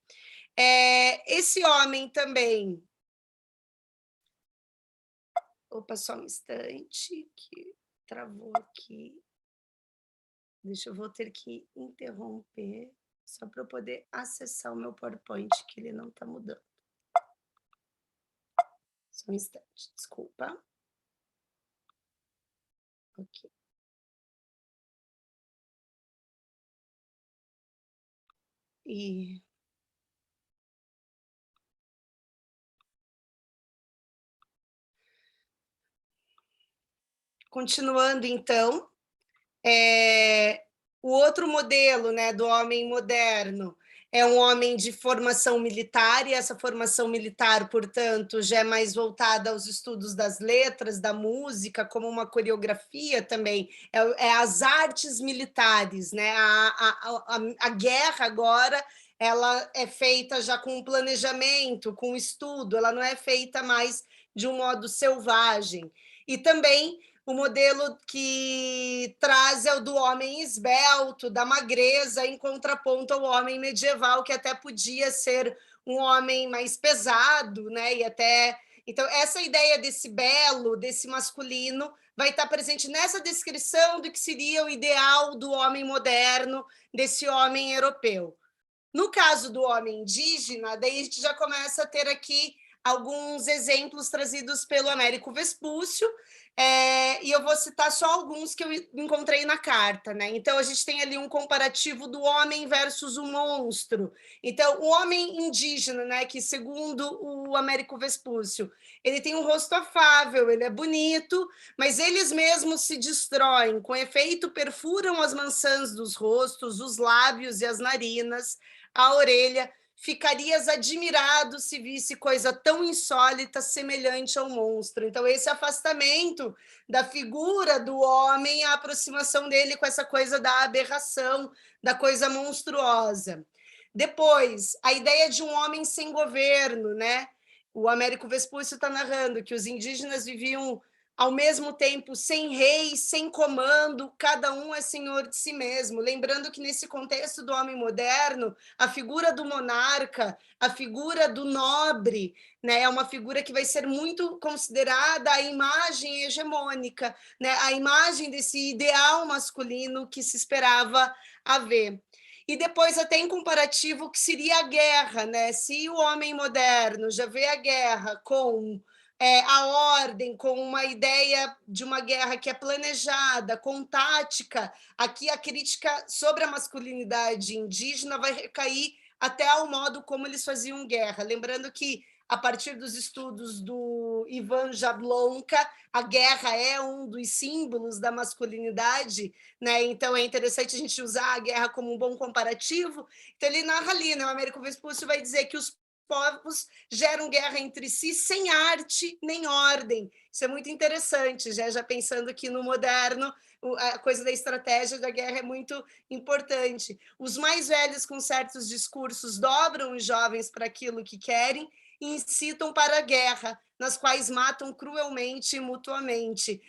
Esse homem também... Opa, só um instante, que travou aqui. Deixa eu vou ter que interromper, só para eu poder acessar o meu PowerPoint, que ele não está mudando. Só um instante, desculpa. Ok. E... Continuando, então, o outro modelo, né, do homem moderno é um homem de formação militar, e essa formação militar, portanto, já é mais voltada aos estudos das letras, da música, como uma coreografia também, as artes militares, né? A guerra agora ela é feita já com planejamento, com estudo, ela não é feita mais de um modo selvagem. E também o modelo que traz é o do homem esbelto, da magreza, em contraponto ao homem medieval, que até podia ser um homem mais pesado, né? E até... Então, essa ideia desse belo, desse masculino, vai estar presente nessa descrição do que seria o ideal do homem moderno, desse homem europeu. No caso do homem indígena, daí a gente já começa a ter aqui alguns exemplos trazidos pelo Américo Vespúcio, e eu vou citar só alguns que eu encontrei na carta, né? Então, a gente tem ali um comparativo do homem versus o monstro. Então, o homem indígena, né, que segundo o Américo Vespúcio, ele tem um rosto afável, ele é bonito, mas eles mesmos se destroem, com efeito perfuram as maçãs dos rostos, os lábios e as narinas, a orelha. Ficarias admirado se visse coisa tão insólita, semelhante ao monstro. Então, esse afastamento da figura do homem, a aproximação dele com essa coisa da aberração, da coisa monstruosa. Depois, a ideia de um homem sem governo, né? O Américo Vespúcio está narrando que os indígenas viviam ao mesmo tempo sem rei, sem comando, cada um é senhor de si mesmo. Lembrando que nesse contexto do homem moderno, a figura do monarca, a figura do nobre, né, é uma figura que vai ser muito considerada a imagem hegemônica, né, a imagem desse ideal masculino que se esperava haver. E depois até em comparativo que seria a guerra, né? Se o homem moderno já vê a guerra com a ordem, com uma ideia de uma guerra que é planejada, com tática, aqui a crítica sobre a masculinidade indígena vai recair até ao modo como eles faziam guerra. Lembrando que, a partir dos estudos do Ivan Jablonka, a guerra é um dos símbolos da masculinidade, né? Então é interessante a gente usar a guerra como um bom comparativo. Então ele narra ali, né? O Américo Vespúcio vai dizer que os povos geram guerra entre si sem arte nem ordem. Isso é muito interessante, já pensando que no moderno a coisa da estratégia da guerra é muito importante. Os mais velhos com certos discursos dobram os jovens para aquilo que querem, e incitam para a guerra, nas quais matam cruelmente e mutuamente.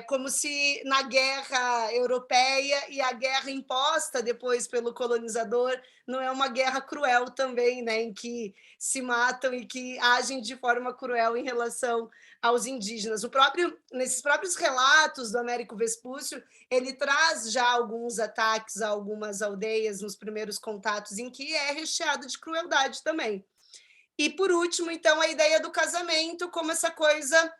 Como se na guerra europeia e a guerra imposta depois pelo colonizador não é uma guerra cruel também, né, em que se matam e que agem de forma cruel em relação aos indígenas. Nesses próprios relatos do Américo Vespúcio, ele traz já alguns ataques a algumas aldeias nos primeiros contatos, em que é recheado de crueldade também. E, por último, então, a ideia do casamento como essa coisa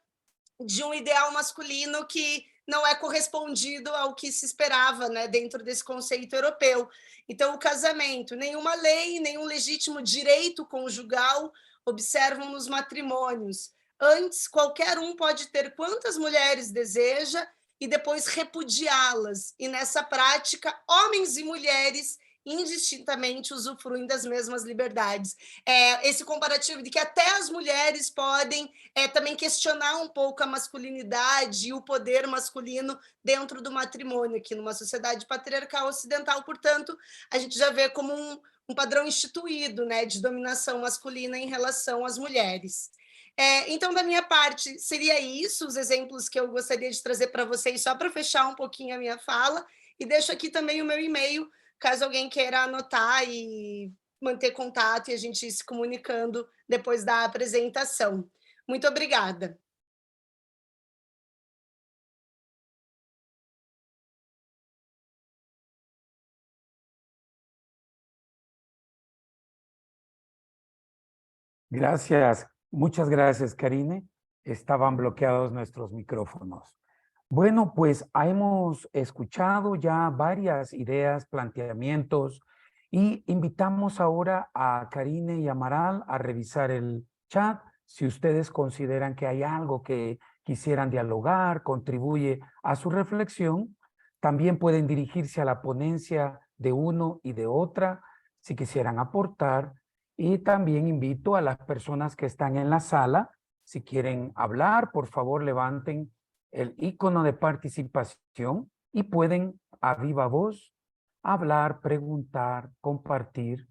de um ideal masculino que não é correspondido ao que se esperava, né, dentro desse conceito europeu. Então, o casamento, nenhuma lei, nenhum legítimo direito conjugal observam nos matrimônios. Antes, qualquer um pode ter quantas mulheres deseja e depois repudiá-las. E nessa prática, homens e mulheres indistintamente usufruem das mesmas liberdades. Esse comparativo de que até as mulheres podem também questionar um pouco a masculinidade e o poder masculino dentro do matrimônio, que numa sociedade patriarcal ocidental, portanto, a gente já vê como um padrão instituído, né, de dominação masculina em relação às mulheres. Então, da minha parte, seria isso, os exemplos que eu gostaria de trazer para vocês, só para fechar um pouquinho a minha fala, e deixo aqui também o meu e-mail, caso alguém queira anotar e manter contato e a gente ir se comunicando depois da apresentação. Muito obrigada. Gracias, muchas gracias, Karine. Estaban bloqueados nuestros micrófonos. Bueno, pues hemos escuchado ya varias ideas, planteamientos y invitamos ahora a Karine y Amaral a revisar el chat. Si ustedes consideran que hay algo que quisieran dialogar, contribuye a su reflexión, también pueden dirigirse a la ponencia de uno y de otra si quisieran aportar. Y también invito a las personas que están en la sala, si quieren hablar, por favor levanten el icono de participación y pueden a viva voz hablar, preguntar, compartir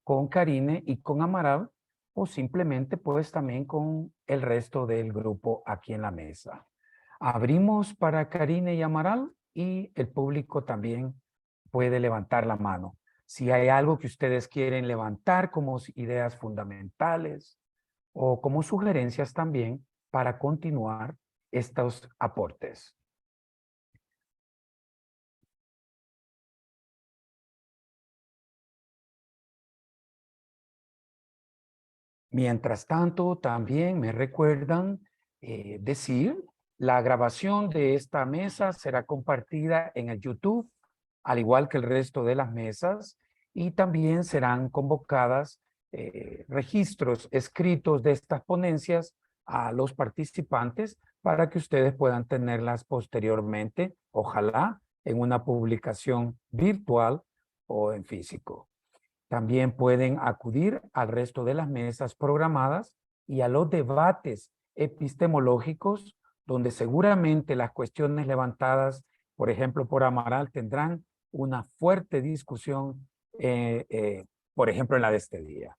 con Karine y con Amaral o simplemente pues también con el resto del grupo aquí en la mesa. Abrimos para Karine y Amaral y el público también puede levantar la mano. Si hay algo que ustedes quieren levantar como ideas fundamentales o como sugerencias también para continuar estos aportes. Mientras tanto, también me recuerdan decir, la grabación de esta mesa será compartida en el YouTube, al igual que el resto de las mesas, y también serán convocadas registros escritos de estas ponencias a los participantes para que ustedes puedan tenerlas posteriormente, ojalá en una publicación virtual o en físico. También pueden acudir al resto de las mesas programadas y a los debates epistemológicos, donde seguramente las cuestiones levantadas, por ejemplo, por Amaral, tendrán una fuerte discusión, por ejemplo, en la de este día.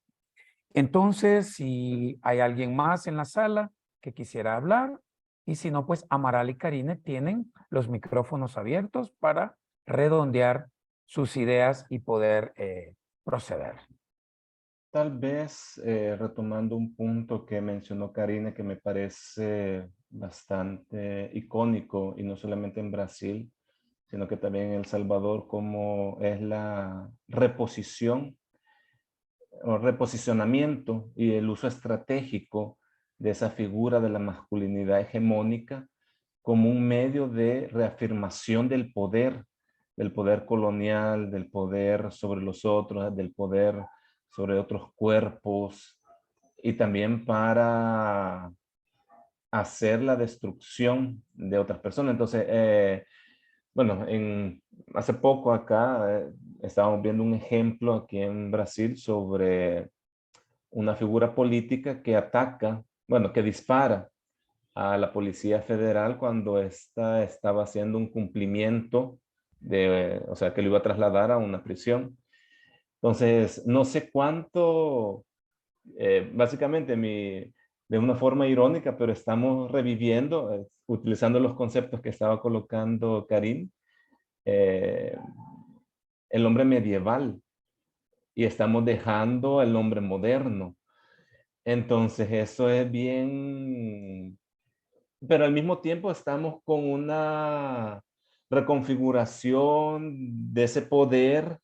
Entonces, si hay alguien más en la sala que quisiera hablar, y si no, pues Amaral y Karine tienen los micrófonos abiertos para redondear sus ideas y poder proceder. Tal vez retomando un punto que mencionó Karine que me parece bastante icónico y no solamente en Brasil, sino que también en El Salvador, como es la reposición o reposicionamiento y el uso estratégico de esa figura de la masculinidad hegemónica como un medio de reafirmación del poder colonial, del poder sobre los otros, del poder sobre otros cuerpos, y también para hacer la destrucción de otras personas. Entonces, bueno, hace poco acá estábamos viendo un ejemplo aquí en Brasil sobre una figura política que ataca, bueno, que dispara a la Policía Federal cuando ésta estaba haciendo un cumplimiento o sea, que lo iba a trasladar a una prisión. Entonces, no sé cuánto básicamente de una forma irónica, pero estamos reviviendo, utilizando los conceptos que estaba colocando Karim, el hombre medieval, y estamos dejando el hombre moderno. Entonces eso es bien, pero al mismo tiempo estamos con una reconfiguración de ese poder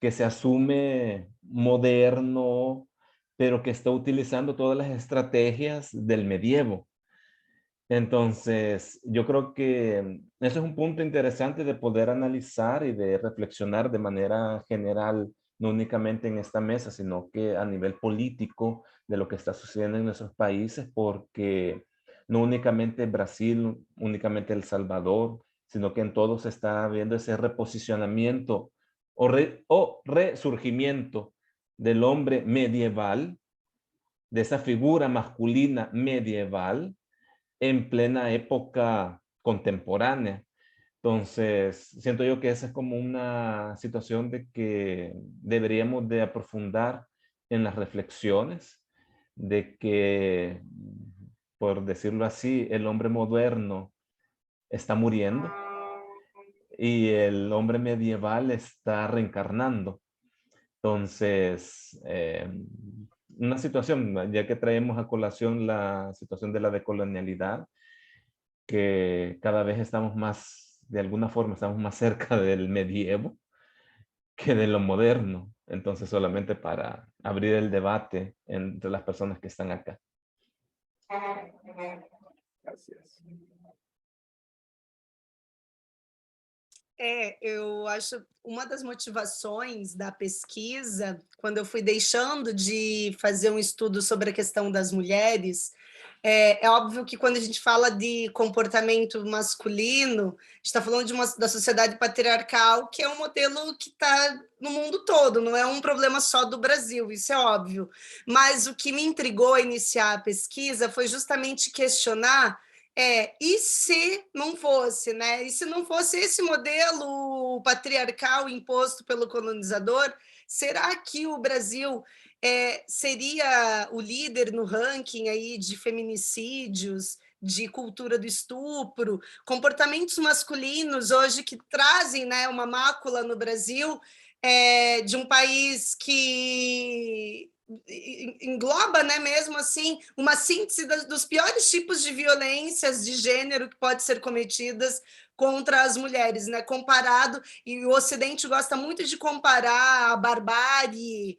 que se asume moderno, pero que está utilizando todas las estrategias del medievo. Entonces, yo creo que eso es un punto interesante de poder analizar y de reflexionar de manera general, no únicamente en esta mesa, sino que a nivel político de lo que está sucediendo en nuestros países, porque no únicamente Brasil, únicamente El Salvador, sino que en todos se está viendo ese reposicionamiento o resurgimiento del hombre medieval, de esa figura masculina medieval, en plena época contemporánea. Entonces, siento yo que esa es como una situación de que deberíamos de aprofundar en las reflexiones, de que, por decirlo así, el hombre moderno está muriendo y el hombre medieval está reencarnando. Entonces, una situación, ya que traemos a colación la situación de la decolonialidad, que cada vez estamos más, de alguna forma, estamos más cerca del medievo que de lo moderno. Entonces, solamente para abrir el debate entre las personas que están acá. Gracias. Eu acho uma das motivações da pesquisa, quando eu fui deixando de fazer um estudo sobre a questão das mulheres, é óbvio que quando a gente fala de comportamento masculino, a gente está falando da sociedade patriarcal, que é um modelo que está no mundo todo, não é um problema só do Brasil, isso é óbvio. Mas o que me intrigou a iniciar a pesquisa foi justamente questionar e se não fosse, né? E se não fosse esse modelo patriarcal imposto pelo colonizador, será que o Brasil seria o líder no ranking aí de feminicídios, de cultura do estupro, comportamentos masculinos hoje que trazem, né, uma mácula no Brasil de um país que engloba, né, mesmo assim, uma síntese dos piores tipos de violências de gênero que pode ser cometidas contra as mulheres, né, comparado, e o Ocidente gosta muito de comparar a barbárie,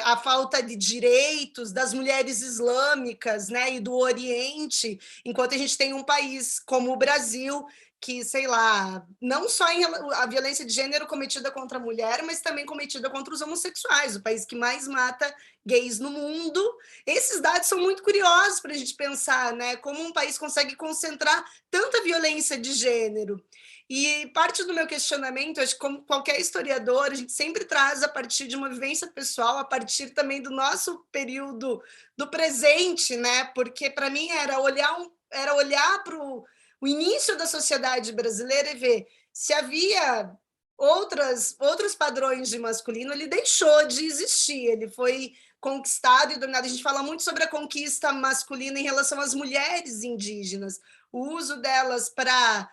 a falta de direitos das mulheres islâmicas, né, e do Oriente, enquanto a gente tem um país como o Brasil, que, sei lá, não só a violência de gênero cometida contra a mulher, mas também cometida contra os homossexuais, o país que mais mata gays no mundo. Esses dados são muito curiosos para a gente pensar, né? Como um país consegue concentrar tanta violência de gênero. E parte do meu questionamento, acho que como qualquer historiador, a gente sempre traz a partir de uma vivência pessoal, a partir também do nosso período do presente, né? Porque para mim era olhar para o início da sociedade brasileira e ver se havia outros padrões de masculino, ele deixou de existir, ele foi conquistado e dominado. A gente fala muito sobre a conquista masculina em relação às mulheres indígenas, o uso delas para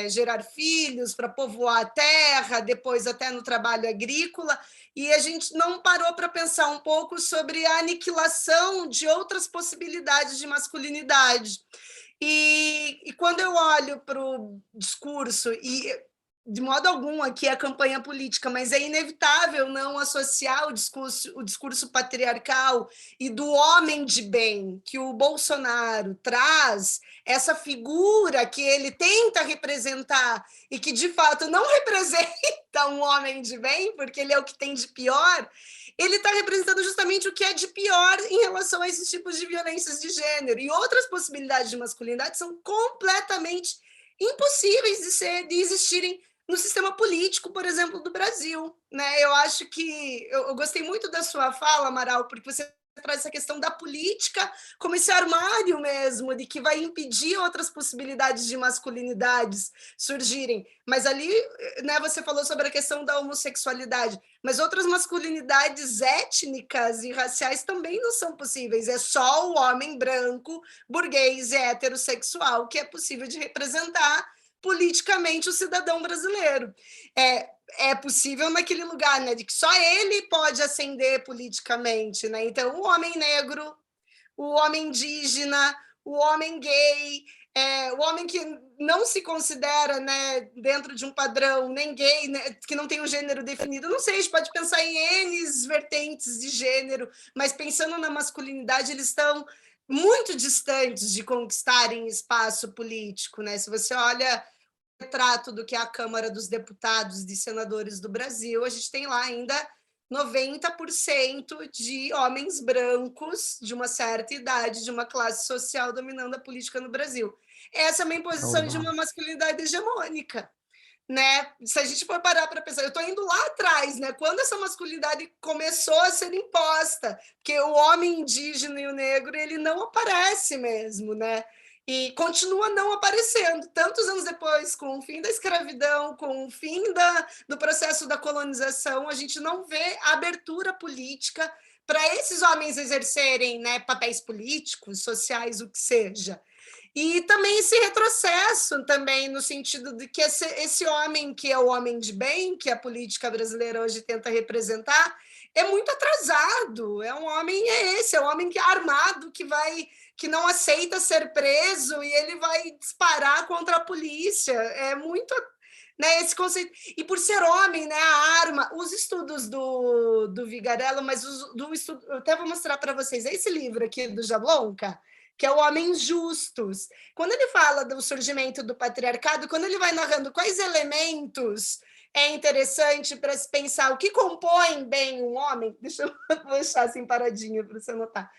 gerar filhos, para povoar a terra, depois até no trabalho agrícola, e a gente não parou para pensar um pouco sobre a aniquilação de outras possibilidades de masculinidade. E quando eu olho para o discurso, e de modo algum aqui é a campanha política, mas é inevitável não associar o discurso patriarcal e do homem de bem que o Bolsonaro traz, essa figura que ele tenta representar e que, de fato, não representa um homem de bem, porque ele é o que tem de pior, ele está representando justamente o que é de pior em relação a esses tipos de violências de gênero. E outras possibilidades de masculinidade são completamente impossíveis de existirem no sistema político, por exemplo, do Brasil, né? Eu acho que... Eu gostei muito da sua fala, Amaral, porque você traz essa questão da política como esse armário mesmo, de que vai impedir outras possibilidades de masculinidades surgirem. Mas ali, né, você falou sobre a questão da homossexualidade, mas outras masculinidades étnicas e raciais também não são possíveis. É só o homem branco, burguês e heterossexual que é possível de representar politicamente o cidadão brasileiro. É possível naquele lugar, né, de que só ele pode ascender politicamente, né? Então, o homem negro, o homem indígena, o homem gay, o homem que não se considera, né, dentro de um padrão, nem gay, né, que não tem um gênero definido. Não sei, a gente pode pensar em N vertentes de gênero, mas pensando na masculinidade, eles estão muito distantes de conquistarem espaço político, né? Se você olha retrato do que é a Câmara dos Deputados e Senadores do Brasil, a gente tem lá ainda 90% de homens brancos de uma certa idade, de uma classe social dominando a política no Brasil. Essa é uma imposição de uma masculinidade hegemônica, né? Se a gente for parar para pensar, eu estou indo lá atrás, né? Quando essa masculinidade começou a ser imposta, porque o homem indígena e o negro, ele não aparece mesmo, né? E continua não aparecendo, tantos anos depois, com o fim da escravidão, com o fim do processo da colonização, a gente não vê a abertura política para esses homens exercerem, né, papéis políticos, sociais, o que seja. E também esse retrocesso, também no sentido de que esse homem que é o homem de bem, que a política brasileira hoje tenta representar, é muito atrasado. É um homem, é o homem que é armado, que não aceita ser preso e ele vai disparar contra a polícia. É muito, né, esse conceito. E por ser homem, né, a arma, os estudos do Vigarello, mas eu até vou mostrar para vocês esse livro aqui do Jablonka, que é o Homens Justos. Quando ele fala do surgimento do patriarcado, quando ele vai narrando quais elementos é interessante para se pensar o que compõe bem um homem, deixa eu deixar assim paradinho para você notar.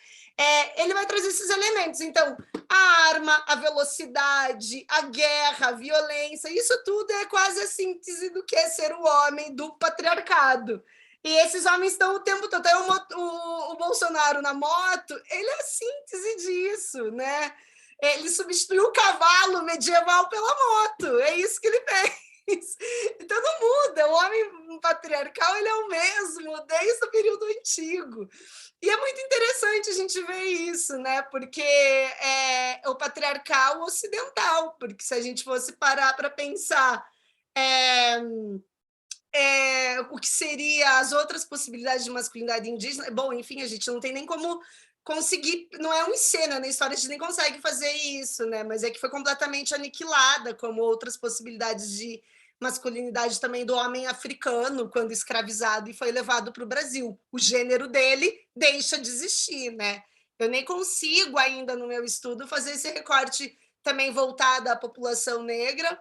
Ele vai trazer esses elementos. Então, a arma, a velocidade, a guerra, a violência, isso tudo é quase a síntese do que é ser o homem do patriarcado. E esses homens estão o tempo todo. Até o Bolsonaro na moto, ele é a síntese disso, né? Ele substituiu o cavalo medieval pela moto. É isso que ele fez. Então não muda. O homem patriarcal ele é o mesmo desde o período antigo. E é muito interessante a gente ver isso, né? Porque é o patriarcal ocidental. Porque se a gente fosse parar para pensar o que seria as outras possibilidades de masculinidade indígena, bom, enfim, a gente não tem nem como conseguir, não é uma cena na história, a gente nem consegue fazer isso, né? Mas é que foi completamente aniquilada, como outras possibilidades de masculinidade também do homem africano, quando escravizado e foi levado para o Brasil. O gênero dele deixa de existir, né? Eu nem consigo ainda, no meu estudo, fazer esse recorte também voltado à população negra,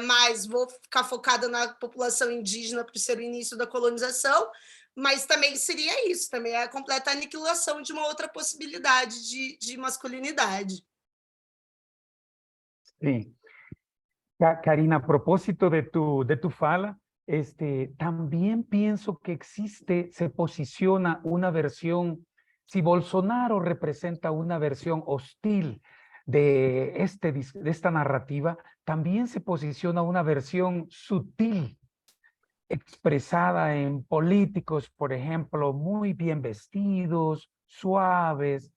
mas vou ficar focada na população indígena por ser o início da colonização, mas também seria isso, também é a completa aniquilação de uma outra possibilidade de masculinidade. Sí. Karina, a propósito de tu fala, también pienso que se posiciona una versión, si Bolsonaro representa una versión hostil de esta narrativa, también se posiciona una versión sutil, expresada en políticos, por ejemplo, muy bien vestidos, suaves,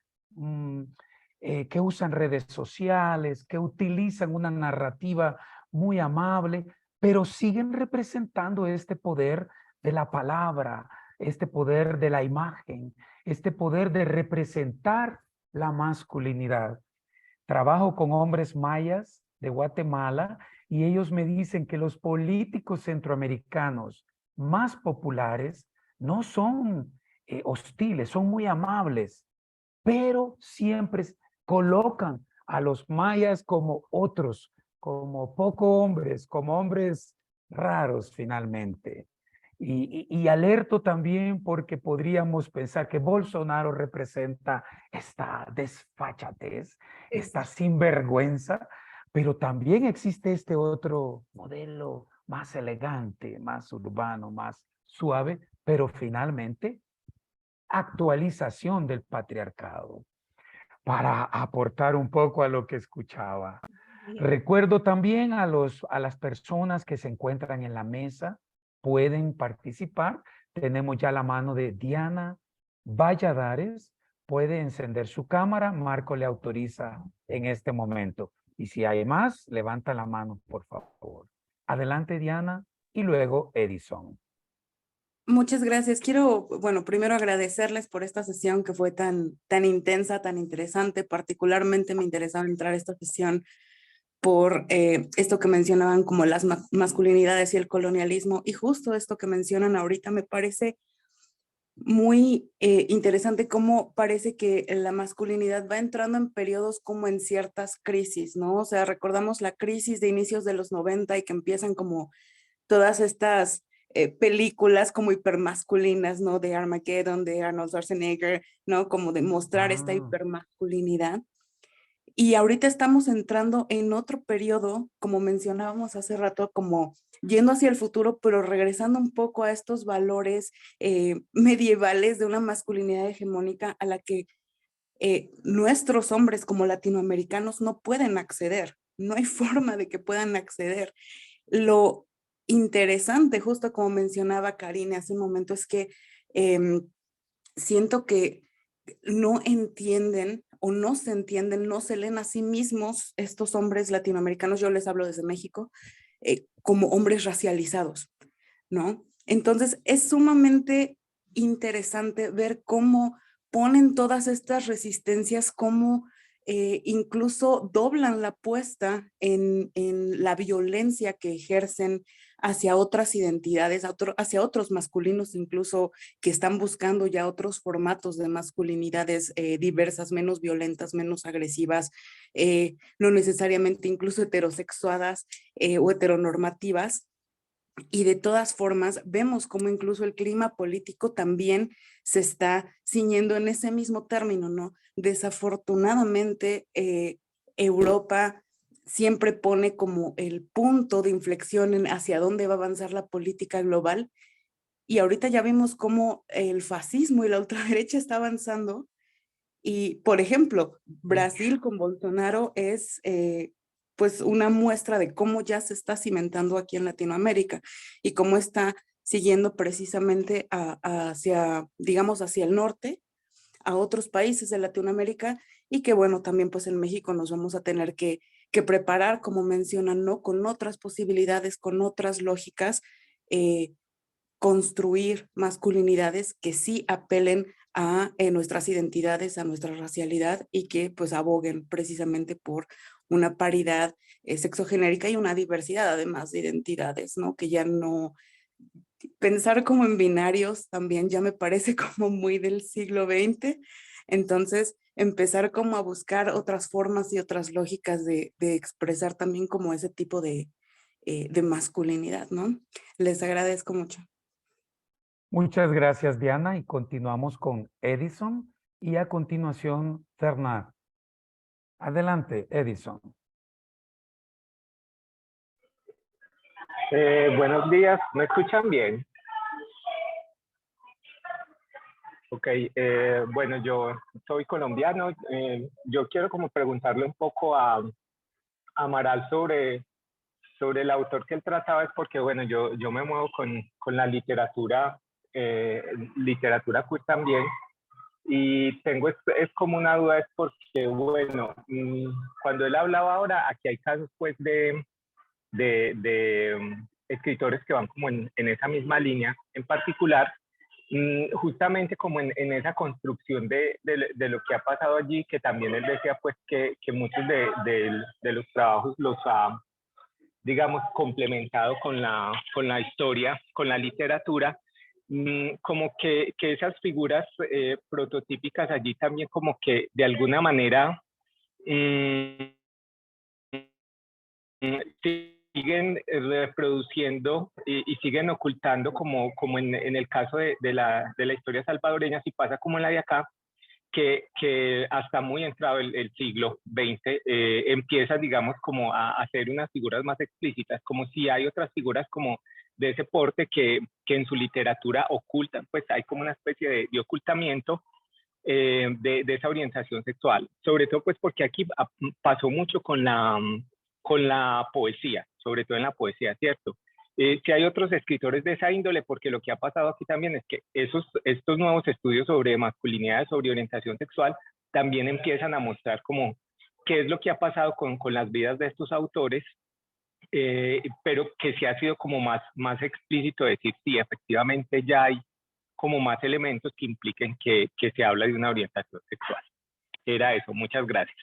que usan redes sociales, que utilizan una narrativa muy amable, pero siguen representando este poder de la palabra, este poder de la imagen, este poder de representar la masculinidad. Trabajo con hombres mayas de Guatemala y ellos me dicen que los políticos centroamericanos más populares no son hostiles, son muy amables, pero siempre colocan a los mayas como otros, como poco hombres, como hombres raros finalmente. Y alerto también porque podríamos pensar que Bolsonaro representa esta desfachatez, esta sinvergüenza, pero también existe este otro modelo más elegante, más urbano, más suave, pero finalmente actualización del patriarcado, para aportar un poco a lo que escuchaba. Recuerdo también a las personas que se encuentran en la mesa, pueden participar. Tenemos ya la mano de Diana Valladares, puede encender su cámara, Marco le autoriza en este momento. Y si hay más, levanta la mano, por favor. Adelante, Diana, y luego Edison. Muchas gracias. Quiero, bueno, primero agradecerles por esta sesión que fue tan intensa, tan interesante. Particularmente me interesaba entrar a esta sesión por esto que mencionaban como las masculinidades y el colonialismo. Y justo esto que mencionan ahorita me parece muy interesante, cómo parece que la masculinidad va entrando en periodos como en ciertas crisis, ¿no? O sea, recordamos la crisis de inicios de los 90 y que empiezan como todas estas películas como hipermasculinas, ¿no? De Armageddon, de Arnold Schwarzenegger, ¿no? Como de mostrar esta hipermasculinidad. Y ahorita estamos entrando en otro periodo, como mencionábamos hace rato, como yendo hacia el futuro, pero regresando un poco a estos valores medievales de una masculinidad hegemónica a la que nuestros hombres como latinoamericanos no pueden acceder. No hay forma de que puedan acceder. Lo interesante, justo como mencionaba Karine hace un momento, es que siento que no entienden o no se entienden, no se leen a sí mismos estos hombres latinoamericanos, yo les hablo desde México, como hombres racializados, ¿no? Entonces es sumamente interesante ver cómo ponen todas estas resistencias, cómo incluso doblan la apuesta en la violencia que ejercen hacia otras identidades, hacia otros masculinos incluso que están buscando ya otros formatos de masculinidades diversas, menos violentas, menos agresivas, no necesariamente incluso heterosexuadas o heteronormativas. Y de todas formas, vemos cómo incluso el clima político también se está ciñendo en ese mismo término, ¿no? Desafortunadamente, Europa siempre pone como el punto de inflexión hacia dónde va a avanzar la política global. Y ahorita ya vimos cómo el fascismo y la ultraderecha está avanzando. Y, por ejemplo, Brasil con Bolsonaro es pues una muestra de cómo ya se está cimentando aquí en Latinoamérica y cómo está siguiendo precisamente hacia, digamos, hacia el norte, a otros países de Latinoamérica, y que bueno, también pues en México nos vamos a tener que preparar, como mencionan, ¿no? Con otras posibilidades, con otras lógicas, construir masculinidades que sí apelen a nuestras identidades, a nuestra racialidad y que pues aboguen precisamente por una paridad sexogenérica y una diversidad además de identidades, ¿no? Que ya no, pensar como en binarios también ya me parece como muy del siglo XX, entonces empezar como a buscar otras formas y otras lógicas de expresar también como ese tipo de masculinidad, ¿no? Les agradezco mucho. Muchas gracias, Diana, y continuamos con Edison y a continuación Fernand. Adelante, Edison. Buenos días, ¿me escuchan bien? Ok, bueno, yo soy colombiano. Yo quiero como preguntarle un poco a Amaral sobre el autor que él trataba, es porque, bueno, yo me muevo con la literatura, literatura queer también, y tengo es como una duda, es porque, bueno, cuando él hablaba ahora, aquí hay casos pues de escritores que van como en esa misma línea, en particular, justamente como en esa construcción de lo que ha pasado allí, que también él decía pues que muchos de los trabajos los ha, digamos, complementado con la historia, con la literatura, como que esas figuras prototípicas allí también como que de alguna manera siguen reproduciendo y siguen ocultando, como en el caso de la historia salvadoreña, si pasa como en la de acá, que hasta muy entrado el siglo XX empieza, digamos, como a hacer unas figuras más explícitas, como si hay otras figuras como de ese porte que en su literatura ocultan, pues hay como una especie de ocultamiento de esa orientación sexual, sobre todo pues porque aquí pasó mucho con la poesía, sobre todo en la poesía, ¿cierto? Si hay otros escritores de esa índole, porque lo que ha pasado aquí también es que estos nuevos estudios sobre masculinidad, sobre orientación sexual, también empiezan a mostrar como qué es lo que ha pasado con las vidas de estos autores, pero que sí ha sido como más explícito decir, sí, efectivamente ya hay como más elementos que impliquen que se habla de una orientación sexual. Era eso, muchas gracias.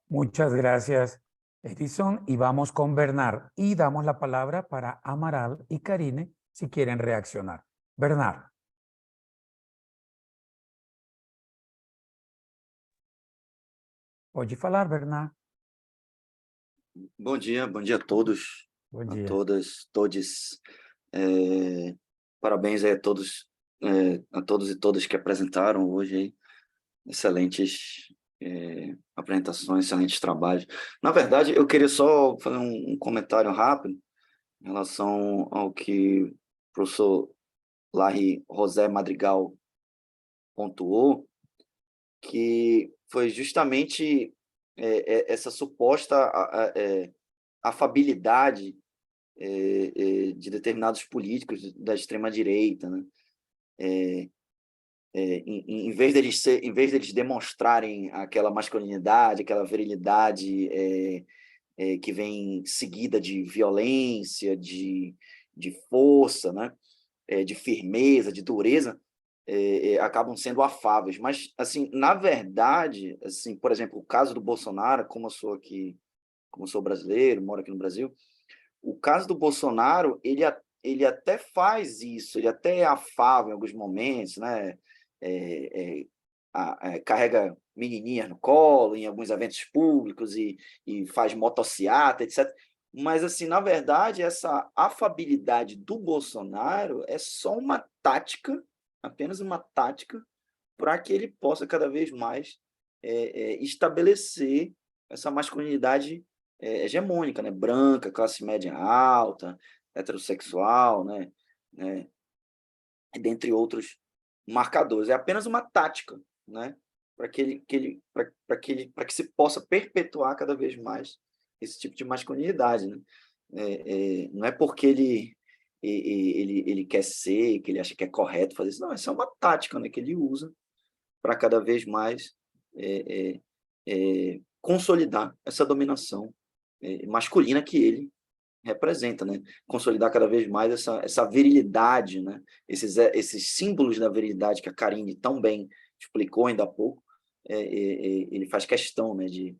Muchas gracias, Edison. Y vamos con Bernard. Y damos la palabra para Amaral y Karine si quieren reaccionar. Bernard. Pode falar, Bernard. Bom dia a todos, Bom dia. a todas, todes. Parabéns aí a todos e todas que apresentaram hoje aí. Excelentes apresentações, excelentes trabalhos. Na verdade, eu queria só fazer um comentário rápido em relação ao que o professor Larry José Madrigal pontuou, que foi justamente essa suposta afabilidade de determinados políticos da extrema-direita, né? Em vez deles demonstrarem aquela masculinidade, aquela virilidade que vem seguida de violência, de força, né? De firmeza, de dureza, acabam sendo afáveis. Mas, assim, na verdade, assim, por exemplo, o caso do Bolsonaro, como eu sou brasileiro, moro aqui no Brasil, o caso do Bolsonaro, ele até faz isso, ele até é afável em alguns momentos, né? Carrega menininhas no colo em alguns eventos públicos e faz motociata, etc. Mas, assim, na verdade, essa afabilidade do Bolsonaro é só uma tática, apenas uma tática, para que ele possa cada vez mais estabelecer essa masculinidade hegemônica, né? Branca, classe média alta, heterossexual, né? Dentre outros marcadores. É apenas uma tática, né? Para que se possa perpetuar cada vez mais esse tipo de masculinidade, né? Não é porque ele quer ser, que ele acha que é correto fazer isso, não, isso é uma tática, né, que ele usa para cada vez mais consolidar essa dominação masculina que ele representa, né? Consolidar cada vez mais essa virilidade, né? Esses símbolos da virilidade que a Karine tão bem explicou ainda há pouco, ele faz questão, né, de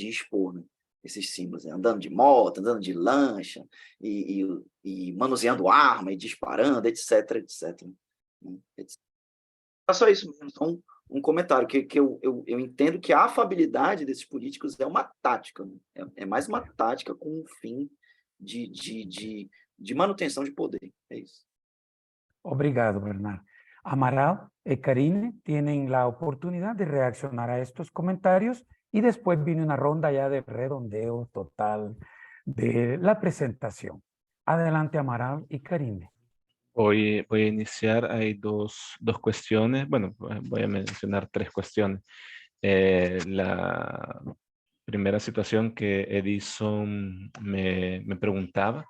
expor, né, esses símbolos, né? Andando de moto, andando de lancha, e manuseando arma, e disparando, etc, etc. É só isso mesmo, então, um comentário, que eu entendo que a afabilidade desses políticos é uma tática, né? É mais uma tática com um fim de manutenção de poder, é isso. Obrigado, Bernard. Amaral y Karine tienen la oportunidad de reaccionar a estos comentarios y después viene una ronda ya de redondeo total de la presentación. Adelante, Amaral y Karine. Voy a iniciar, hay dos cuestiones, bueno, voy a mencionar tres cuestiones. La primera situación que Edison me preguntaba,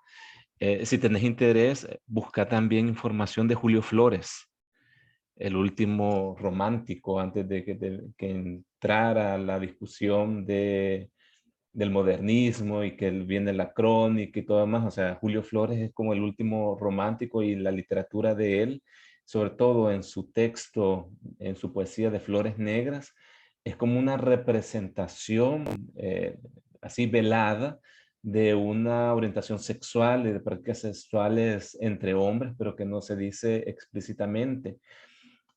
si tenés interés, busca también información de Julio Flores, el último romántico antes de que entrara la discusión del modernismo y que viene la crónica y todo demás. O sea, Julio Flores es como el último romántico, y la literatura de él, sobre todo en su texto, en su poesía de Flores Negras, es como una representación así velada de una orientación sexual y de prácticas sexuales entre hombres, pero que no se dice explícitamente.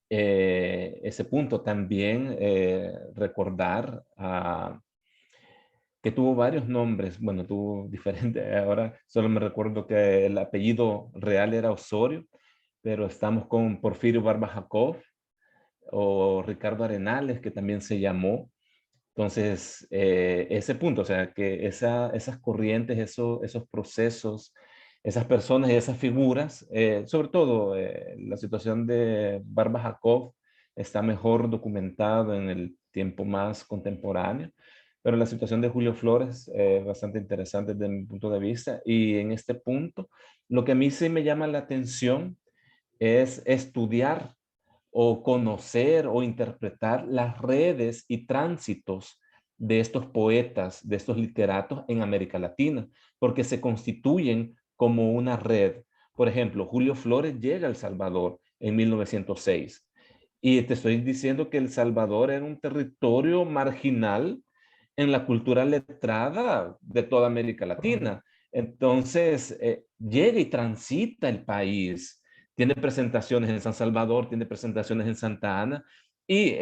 Ese punto también, recordar que tuvo varios nombres, bueno, tuvo diferentes, ahora solo me recuerdo que el apellido real era Osorio, pero estamos con Porfirio Barba Jacob, o Ricardo Arenales, que también se llamó. Entonces, ese punto, o sea, que esas corrientes, esos procesos, esas personas y esas figuras, sobre todo la situación de Barba Jacob está mejor documentado en el tiempo más contemporáneo, pero la situación de Julio Flores es bastante interesante desde mi punto de vista. Y en este punto, lo que a mí sí me llama la atención es estudiar o conocer o interpretar las redes y tránsitos de estos poetas, de estos literatos en América Latina, porque se constituyen como una red. Por ejemplo, Julio Flores llega a El Salvador en 1906 y te estoy diciendo que El Salvador era un territorio marginal en la cultura letrada de toda América Latina. Entonces, llega y transita el país. Tiene presentaciones en San Salvador, tiene presentaciones en Santa Ana y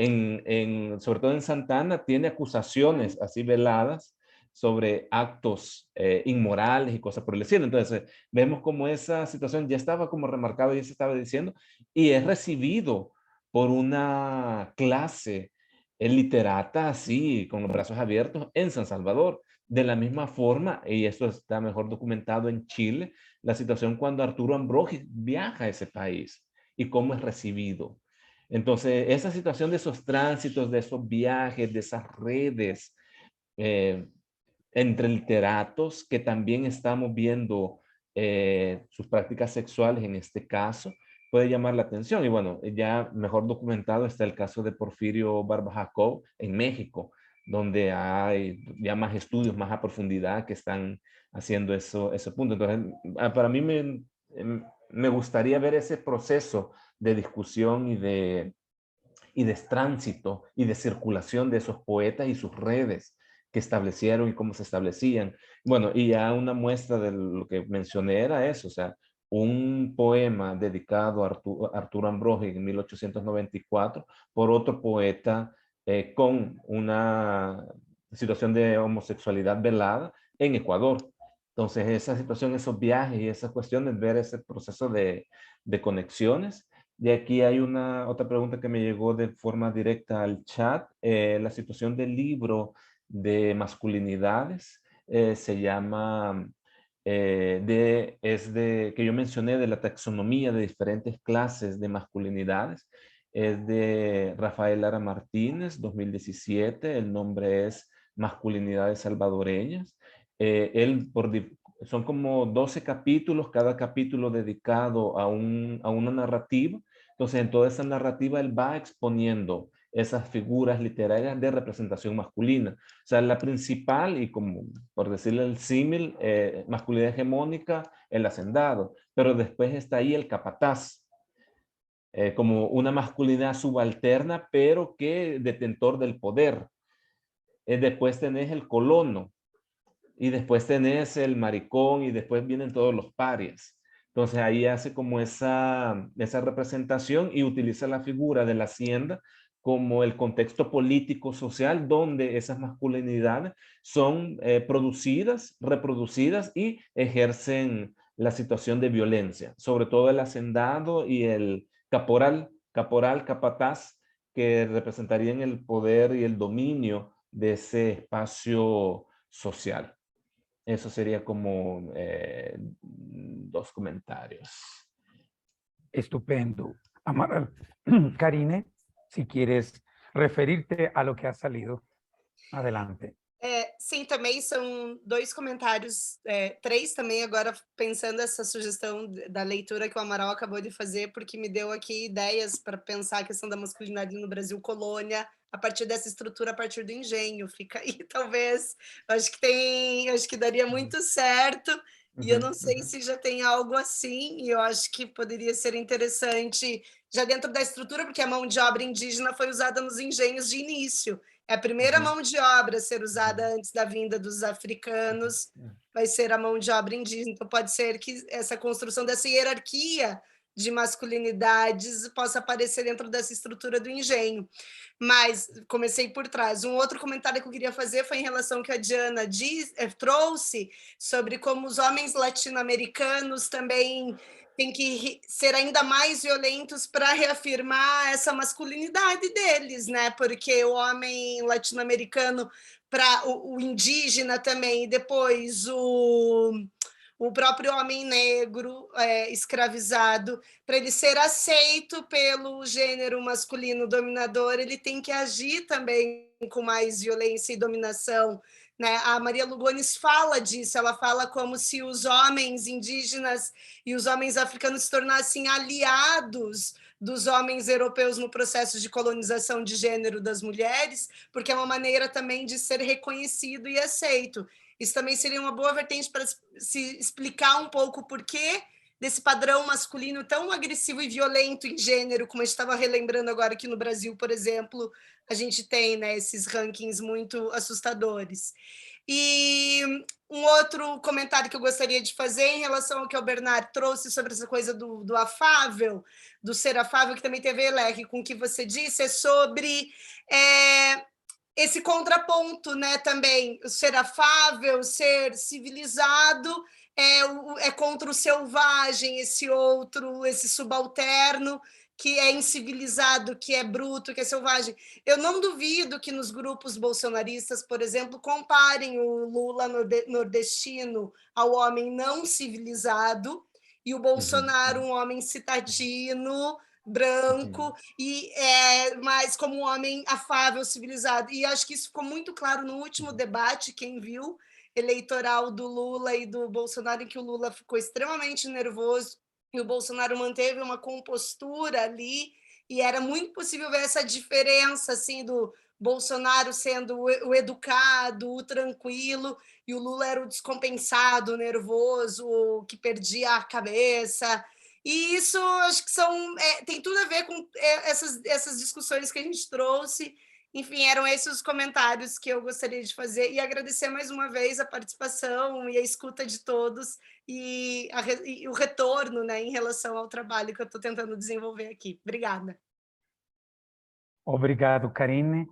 sobre todo en Santa Ana tiene acusaciones así veladas sobre actos inmorales y cosas por el estilo. Entonces, vemos como esa situación ya estaba como remarcada y se estaba diciendo y es recibido por una clase literata así, con los brazos abiertos en San Salvador. De la misma forma, y esto está mejor documentado en Chile, la situación cuando Arturo Ambrogi viaja a ese país y cómo es recibido. Entonces, esa situación de esos tránsitos, de esos viajes, de esas redes entre literatos que también estamos viendo sus prácticas sexuales en este caso, puede llamar la atención. Y bueno, ya mejor documentado está el caso de Porfirio Barba Jacob en México, donde hay ya más estudios, más a profundidad que están haciendo ese punto. Entonces, para mí me gustaría ver ese proceso de discusión y de tránsito y de circulación de esos poetas y sus redes que establecieron y cómo se establecían. Bueno, y ya una muestra de lo que mencioné era eso, o sea, un poema dedicado a Arturo Ambrogi en 1894 por otro poeta con una situación de homosexualidad velada en Ecuador. Entonces, esa situación, esos viajes y esas cuestiones, ver ese proceso de conexiones. Y aquí hay otra pregunta que me llegó de forma directa al chat. La situación del libro de masculinidades se llama, que yo mencioné de la taxonomía de diferentes clases de masculinidades. Es de Rafael Lara Martínez, 2017. El nombre es Masculinidades Salvadoreñas. Son como 12 capítulos, cada capítulo dedicado a una narrativa. Entonces, en toda esa narrativa, él va exponiendo esas figuras literarias de representación masculina. O sea, la principal, y como por decirle el símil, masculinidad hegemónica, el hacendado. Pero después está ahí el capataz, como una masculinidad subalterna, pero que detentor del poder. Después tenés el colono, y después tenés el maricón, y después vienen todos los parias. Entonces ahí hace como esa representación y utiliza la figura de la hacienda como el contexto político social donde esas masculinidades son producidas, reproducidas y ejercen la situación de violencia, sobre todo el hacendado y el caporal, capataz, que representarían el poder y el dominio de ese espacio social. Eso sería como 2 comentarios. Estupendo. Amaral. Karine, si quieres referirte a lo que ha salido, adelante. Sim, também são 2 comentários, 3 também, agora pensando essa sugestão da leitura que o Amaral acabou de fazer, porque me deu aqui ideias para pensar a questão da masculinidade no Brasil colônia, a partir dessa estrutura, a partir do engenho. Fica aí, talvez, acho que daria muito certo, e eu não sei se já tem algo assim, e eu acho que poderia ser interessante, já dentro da estrutura, porque a mão de obra indígena foi usada nos engenhos de início. É a primeira mão de obra a ser usada antes da vinda dos africanos, vai ser a mão de obra indígena. Então, pode ser que essa construção dessa hierarquia de masculinidades possa aparecer dentro dessa estrutura do engenho. Mas comecei por trás. Um outro comentário que eu queria fazer foi em relação ao que a Diana trouxe sobre como os homens latino-americanos também têm que ser ainda mais violentos para reafirmar essa masculinidade deles, né? Porque o homem latino-americano, para o indígena também, e depois o próprio homem negro escravizado, para ele ser aceito pelo gênero masculino dominador, ele tem que agir também com mais violência e dominação, né? A Maria Lugones fala disso, ela fala como se os homens indígenas e os homens africanos se tornassem aliados dos homens europeus no processo de colonização de gênero das mulheres, porque é uma maneira também de ser reconhecido e aceito. Isso também seria uma boa vertente para se explicar um pouco o porquê desse padrão masculino tão agressivo e violento em gênero, como a gente estava relembrando agora aqui no Brasil, por exemplo, a gente tem, né, esses rankings muito assustadores. E um outro comentário que eu gostaria de fazer em relação ao que o Bernard trouxe sobre essa coisa do afável, do ser afável, que também tem a ver, Leque, com o que você disse, é sobre esse contraponto, né, também, o ser afável, ser civilizado, é contra o selvagem, esse outro, esse subalterno, que é incivilizado, que é bruto, que é selvagem. Eu não duvido que nos grupos bolsonaristas, por exemplo, comparem o Lula nordestino ao homem não civilizado e o Bolsonaro, um homem citadino, branco, e mais como um homem afável, civilizado. E acho que isso ficou muito claro no último debate, quem viu, eleitoral do Lula e do Bolsonaro, em que o Lula ficou extremamente nervoso e o Bolsonaro manteve uma compostura ali, e era muito possível ver essa diferença assim, do Bolsonaro sendo o educado, o tranquilo, e o Lula era o descompensado, o nervoso, o que perdia a cabeça. E isso acho que tem tudo a ver com essas discussões que a gente trouxe. Enfim, eram esses os comentários que eu gostaria de fazer e agradecer mais uma vez a participação e a escuta de todos e o retorno, né, em relação ao trabalho que eu estou tentando desenvolver aqui. Obrigada. Obrigado, Karine.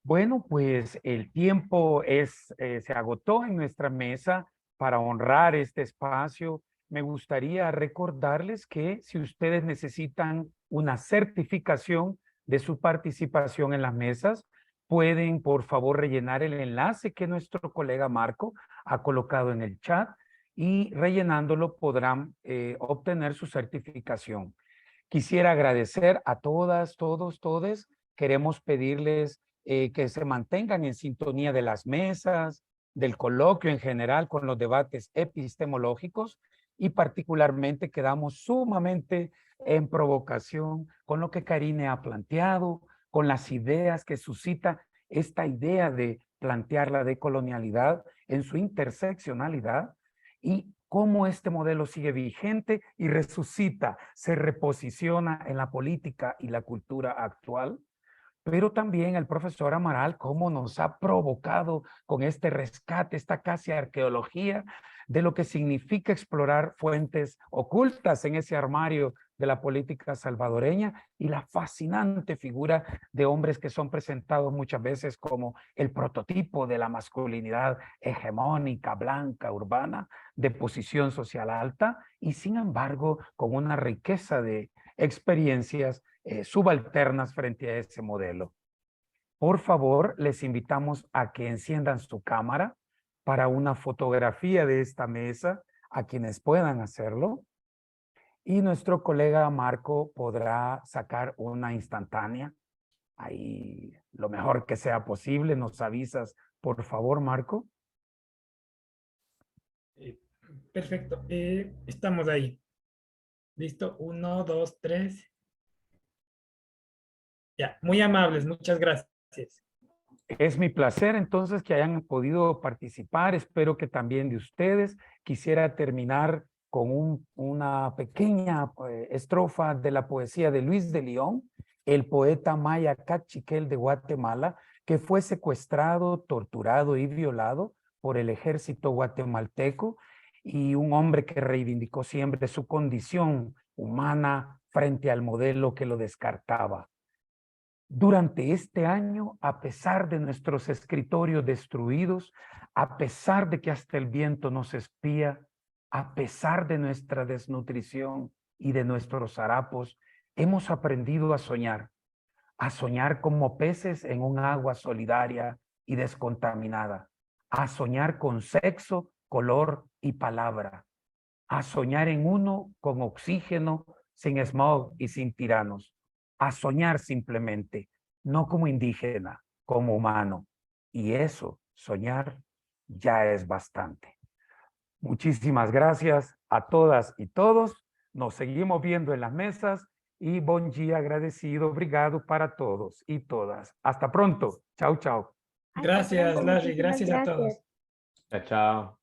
Bueno, pues el tiempo se agotó en nuestra mesa. Para honrar este espacio, me gustaría recordarles que si ustedes necesitan una certificación de su participación en las mesas, pueden por favor rellenar el enlace que nuestro colega Marco ha colocado en el chat y rellenándolo podrán obtener su certificación. Quisiera agradecer a todas, todos, todes. Queremos pedirles que se mantengan en sintonía de las mesas, del coloquio en general con los debates epistemológicos y particularmente quedamos sumamente en provocación con lo que Karine ha planteado, con las ideas que suscita esta idea de plantear la decolonialidad en su interseccionalidad y cómo este modelo sigue vigente y resucita, se reposiciona en la política y la cultura actual. Pero también el profesor Amaral, cómo nos ha provocado con este rescate, esta casi arqueología de lo que significa explorar fuentes ocultas en ese armario de la política salvadoreña y la fascinante figura de hombres que son presentados muchas veces como el prototipo de la masculinidad hegemónica, blanca, urbana, de posición social alta y sin embargo con una riqueza de experiencias subalternas frente a ese modelo. Por favor, les invitamos a que enciendan su cámara para una fotografía de esta mesa, a quienes puedan hacerlo. Y nuestro colega Marco podrá sacar una instantánea, ahí lo mejor que sea posible. Nos avisas, por favor, Marco. Perfecto, estamos ahí. Listo, 1, 2, 3. Ya, muy amables, muchas gracias. Es mi placer entonces que hayan podido participar. Espero que también de ustedes. Quisiera terminar con una pequeña estrofa de la poesía de Luis de León, el poeta maya cachiquel de Guatemala, que fue secuestrado, torturado y violado por el ejército guatemalteco y un hombre que reivindicó siempre su condición humana frente al modelo que lo descartaba. Durante este año, a pesar de nuestros escritorios destruidos, a pesar de que hasta el viento nos espía, a pesar de nuestra desnutrición y de nuestros harapos, hemos aprendido a soñar como peces en un agua solidaria y descontaminada, a soñar con sexo, color y palabra, a soñar en uno con oxígeno, sin smog y sin tiranos, a soñar simplemente, no como indígena, como humano. Y eso, soñar, ya es bastante. Muchísimas gracias a todas y todos. Nos seguimos viendo en las mesas y bom dia agradecido, obrigado para todos y todas. Hasta pronto. Chao, chao. Gracias, Larry. Gracias a todos. Chao, chao.